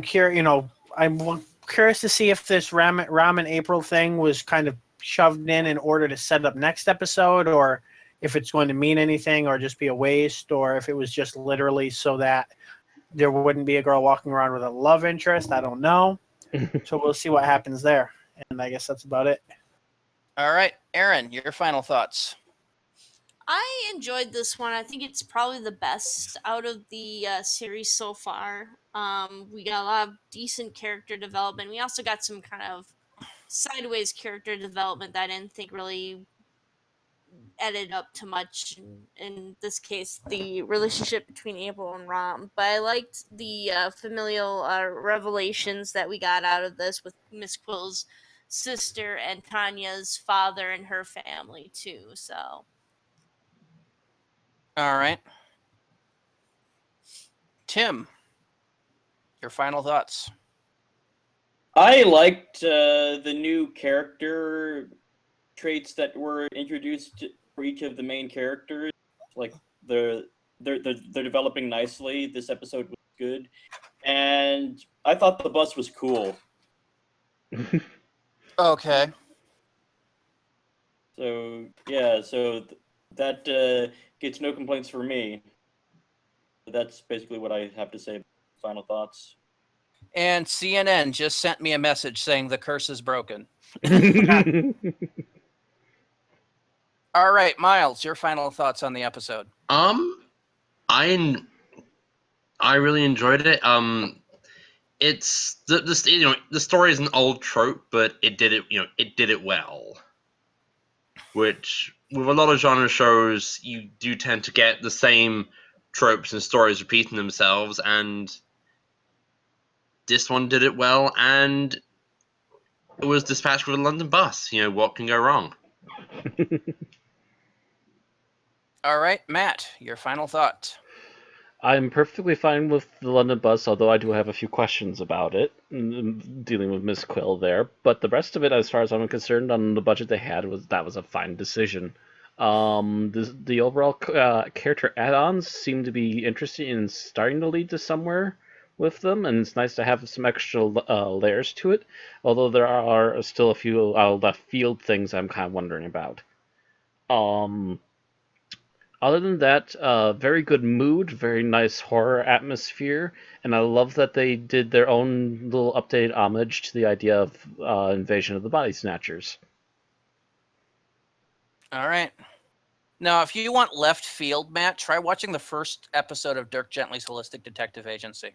curious, I'm curious to see if this Ramen April thing was kind of shoved in order to set up next episode, or if it's going to mean anything or just be a waste, or if it was just literally so that there wouldn't be a girl walking around with a love interest. I don't know. So we'll see what happens there. And I guess that's about it. All right, Aaron, your final thoughts. I enjoyed this one. I think it's probably the best out of the series so far. We got a lot of decent character development. We also got some kind of sideways character development that I didn't think really added up to much. In this case, the relationship between April and Rom. But I liked the familial revelations that we got out of this with Miss Quill's sister and Tanya's father and her family too. So. All right. Tim, your final thoughts. I liked the new character traits that were introduced for each of the main characters. Like they're developing nicely. This episode was good, and I thought the bus was cool. Okay. So yeah, that gets no complaints for me. That's basically what I have to say. Final thoughts. And CNN just sent me a message saying the curse is broken. All right, Miles, your final thoughts on the episode. I really enjoyed it. It's the story is an old trope, but it did it well. Which with a lot of genre shows, you do tend to get the same tropes and stories repeating themselves, and this one did it well, and it was dispatched with a London bus. What can go wrong? All right, Matt, your final thoughts. I'm perfectly fine with the London bus, although I do have a few questions about it, dealing with Miss Quill there. But the rest of it, as far as I'm concerned, on the budget they had, was a fine decision. The overall character add-ons seem to be interesting and starting to lead to somewhere with them, and it's nice to have some extra layers to it. Although there are still a few left field things I'm kind of wondering about. Other than that, very good mood, very nice horror atmosphere, and I love that they did their own little updated homage to the idea of Invasion of the Body Snatchers. All right. Now, if you want left field, Matt, try watching the first episode of Dirk Gently's Holistic Detective Agency.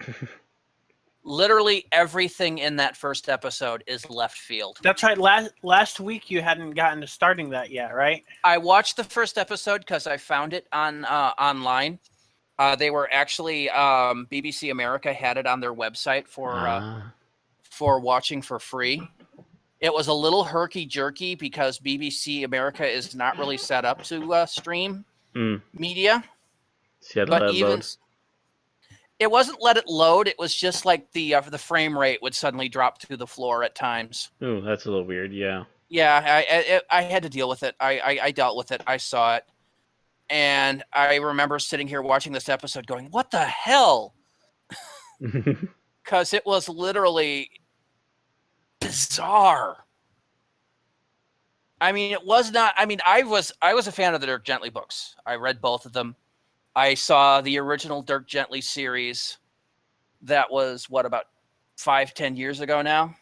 Literally everything in that first episode is left field. That's right. Last week you hadn't gotten to starting that yet, right? I watched the first episode because I found it on online. They were actually BBC America had it on their website for watching for free. It was a little herky-jerky because BBC America is not really set up to stream media. But even it wasn't let it load. It was just like the frame rate would suddenly drop to the floor at times. Ooh, that's a little weird. Yeah. Yeah, I had to deal with it. I dealt with it. I saw it, and I remember sitting here watching this episode, going, "What the hell?" Because it was literally bizarre. I mean, it was not. I mean, I was a fan of the Dirk Gently books. I read both of them. I saw the original Dirk Gently series. That was about 5-10 years ago now.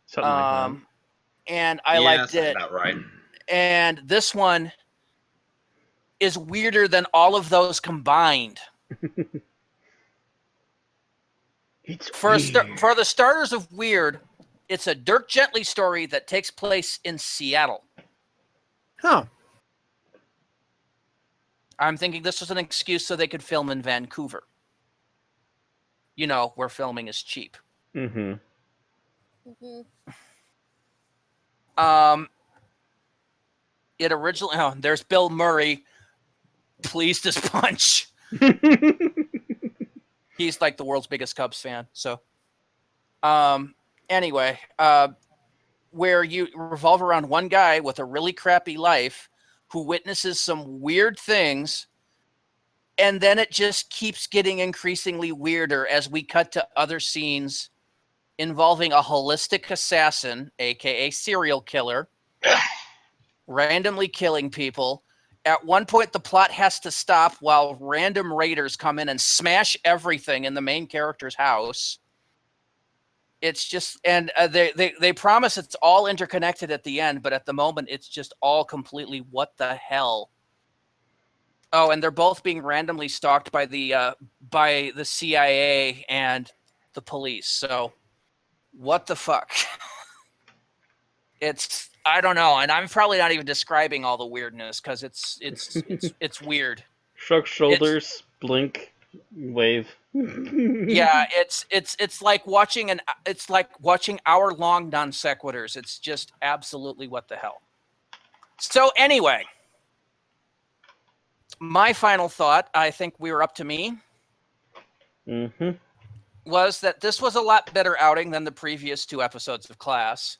Something like that. And I liked it. About right. And this one is weirder than all of those combined. For the starters of weird, it's a Dirk Gently story that takes place in Seattle. Huh. I'm thinking this was an excuse so they could film in Vancouver. Where filming is cheap. Mm-hmm. It originally... Oh, there's Bill Murray. Pleased as punch. He's like the world's biggest Cubs fan. So, Anyway, where you revolve around one guy with a really crappy life who witnesses some weird things, and then it just keeps getting increasingly weirder as we cut to other scenes involving a holistic assassin, aka serial killer, randomly killing people. At one point, the plot has to stop while random raiders come in and smash everything in the main character's house. It's just, and they promise it's all interconnected at the end, but at the moment, it's just all completely what the hell. Oh, and they're both being randomly stalked by the CIA and the police. So, what the fuck? It's, I don't know, and I'm probably not even describing all the weirdness because it's weird. Shrug shoulders, blink, wave. Yeah, it's like watching hour-long non sequiturs. It's just absolutely what the hell. So anyway, my final thought, I think we were up to me, was that this was a lot better outing than the previous 2 episodes of Class.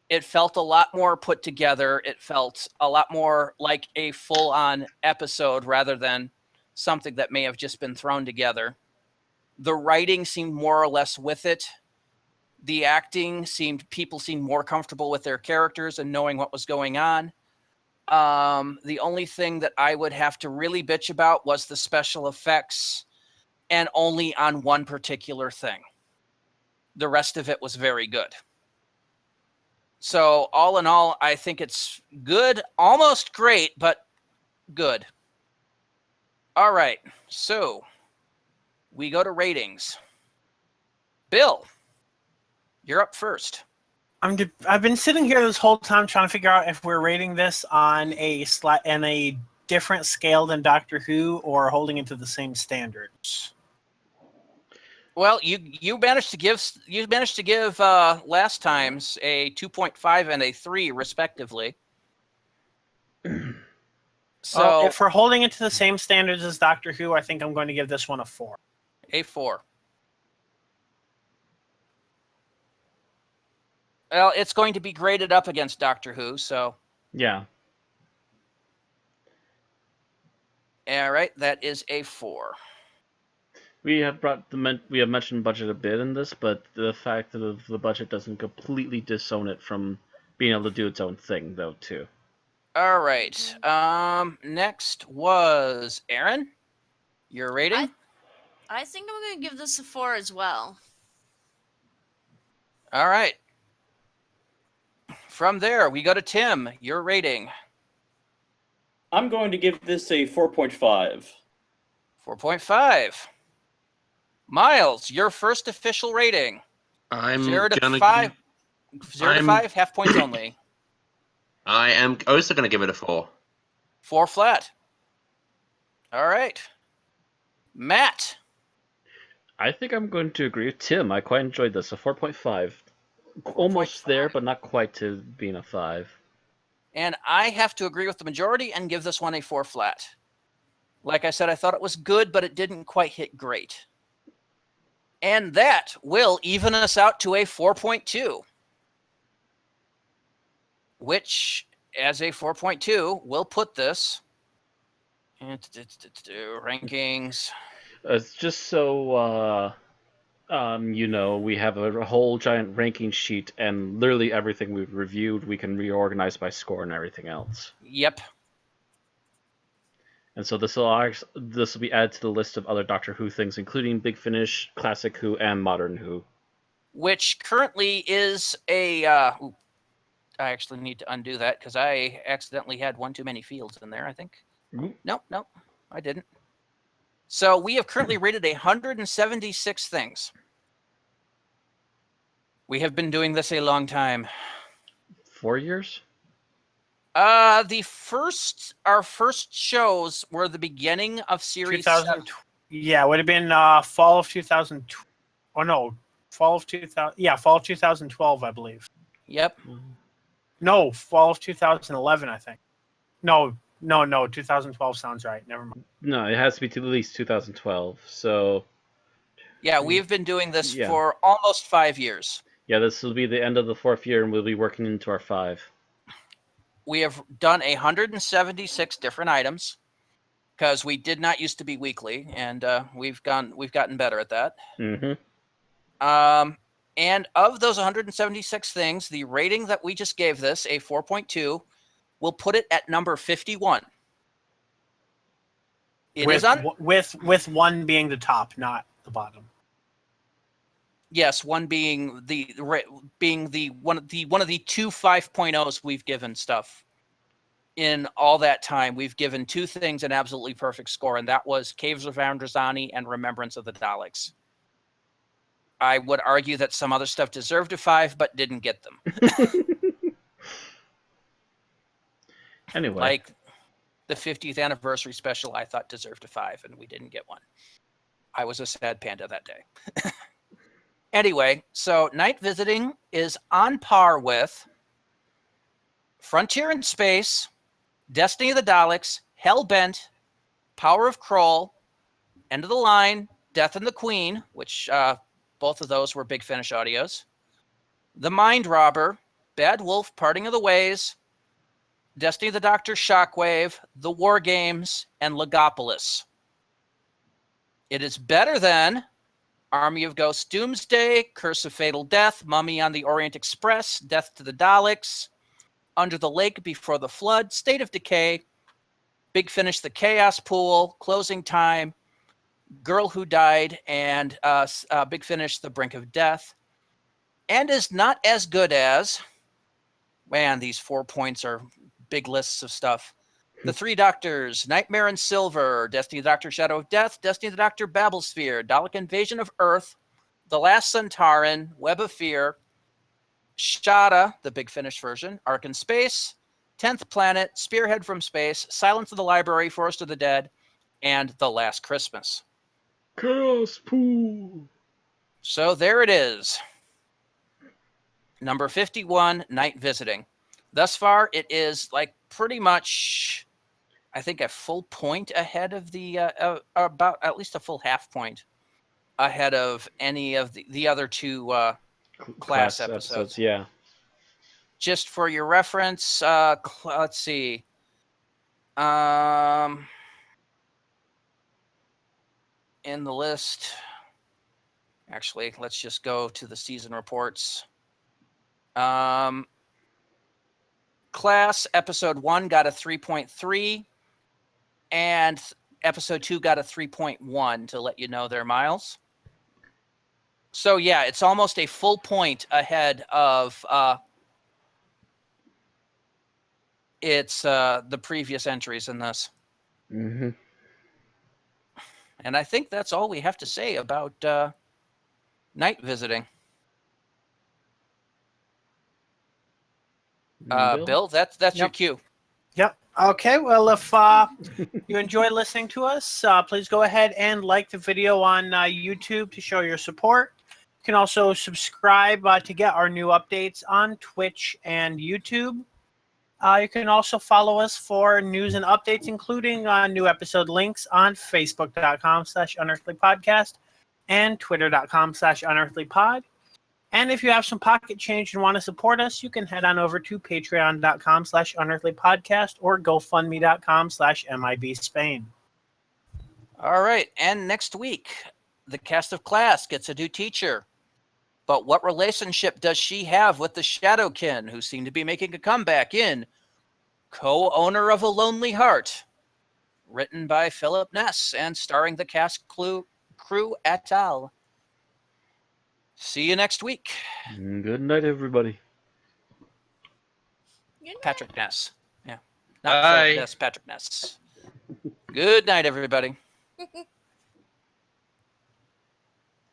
It felt a lot more put together. It felt a lot more like a full-on episode rather than something that may have just been thrown together. The writing seemed more or less with it. The acting people seemed more comfortable with their characters and knowing what was going on. The only thing that I would have to really bitch about was the special effects, and only on one particular thing. The rest of it was very good. So all in all, I think it's good, almost great, but good. All right, so we go to ratings. Bill, you're up first. I've been sitting here this whole time trying to figure out if we're rating this on a different scale than Doctor Who or holding it to the same standards. Well, you managed to give last time's a 2.5 and a 3 respectively. So if we're holding it to the same standards as Doctor Who, I think I'm going to give this one a 4. A 4. Well, it's going to be graded up against Doctor Who, so Yeah. All right, that is a 4. We have mentioned budget a bit in this, but the fact that the budget doesn't completely disown it from being able to do its own thing, though, too. All right. Next was Aaron. Your rating? I think I'm going to give this a 4 as well. All right. From there, we go to Tim. Your rating? I'm going to give this a 4.5. 4.5. Miles, your first official rating. I'm 0 to gonna 5. 0 to 5, half points only. I am also going to give it a 4. 4 flat. All right. Matt. I think I'm going to agree with Tim. I quite enjoyed this. A 4.5. Almost there, but not quite to being a 5. And I have to agree with the majority and give this one a 4 flat. Like I said, I thought it was good, but it didn't quite hit great. And that will even us out to a 4.2. Which, as a 4.2, will put this rankings. It's just so, we have a whole giant ranking sheet, and literally everything we've reviewed, we can reorganize by score and everything else. Yep. And so this will be added to the list of other Doctor Who things, including Big Finish, Classic Who, and Modern Who. Which currently is a... I actually need to undo that because I accidentally had one too many fields in there, I think. No, I didn't. So we have currently rated 176 things. We have been doing this a long time. 4 years? Our first shows were the beginning of series 7. Yeah, it would have been fall of 2000. Oh no, fall of 2000. Yeah, fall of 2012, I believe. Yep. No, fall of 2011, I think. No, 2012 sounds right. Never mind. No, it has to be to at least 2012. So. Yeah, we've been doing this for almost 5 years. Yeah, this will be the end of the 4th year, and we'll be working into our 5. We have done 176 different items because we did not used to be weekly, and we've gotten better at that. Mm-hmm. And of those 176 things, the rating that we just gave this, a 4.2, will put it at number 51. With 1 being the top, not the bottom. Yes, 1 being one of the 2 5.0s we've given stuff. In all that time, we've given 2 things an absolutely perfect score, and that was Caves of Androzani and Remembrance of the Daleks. I would argue that some other stuff deserved a 5, but didn't get them. Anyway. Like the 50th anniversary special, I thought deserved a 5, and we didn't get one. I was a sad panda that day. Anyway, so Night Visiting is on par with Frontier in Space, Destiny of the Daleks, Hellbent, Power of Kroll, End of the Line, Death and the Queen, which both of those were Big Finish audios, The Mind Robber, Bad Wolf, Parting of the Ways, Destiny of the Doctor, Shockwave, The War Games, and Legopolis. It is better than Army of Ghosts Doomsday, Curse of Fatal Death, Mummy on the Orient Express, Death to the Daleks, Under the Lake Before the Flood, State of Decay, Big Finish the Chaos Pool, Closing Time, Girl Who Died, and Big Finish the Brink of Death, and is not as good as, man, these 4 points are big lists of stuff. The Three Doctors, Nightmare in Silver, Destiny of the Doctor, Shadow of Death, Destiny of the Doctor, Babelsphere, Dalek Invasion of Earth, The Last Centauran, Web of Fear, Shada, the Big Finish version, Ark in Space, 10th Planet, Spearhead from Space, Silence of the Library, Forest of the Dead, and The Last Christmas. Chaos Pool. So there it is. Number 51, Night Visiting. Thus far, it is like pretty much, I think, a full point ahead of the, about at least a full half point ahead of any of the other 2 class episodes. Yeah. Just for your reference, let's see. In the list, actually, let's just go to the season reports. Class episode 1 got a 3.3, and episode 2 got a 3.1 to let you know their miles. So yeah, it's almost a full point ahead of the previous entries in this. Mm-hmm. And I think that's all we have to say about Night Visiting. Bill, that's your cue. Yep. Okay. Well, if you enjoy listening to us, please go ahead and like the video on YouTube to show your support. You can also subscribe to get our new updates on Twitch and YouTube. You can also follow us for news and updates, including new episode links on Facebook.com/UnearthlyPodcast and Twitter.com/UnearthlyPod. And if you have some pocket change and want to support us, you can head on over to Patreon.com/UnearthlyPodcast or GoFundMe.com/MIBSpain. All right. And next week, the cast of Class gets a new teacher. But what relationship does she have with the Shadowkin, who seem to be making a comeback in Co-Owner of a Lonely Heart, written by Philip Ness and starring the cast crew et al. See you next week. Good night, everybody. Good night. Patrick Ness. Yeah. Not Bye. Philip Ness, Patrick Ness. Good night, everybody.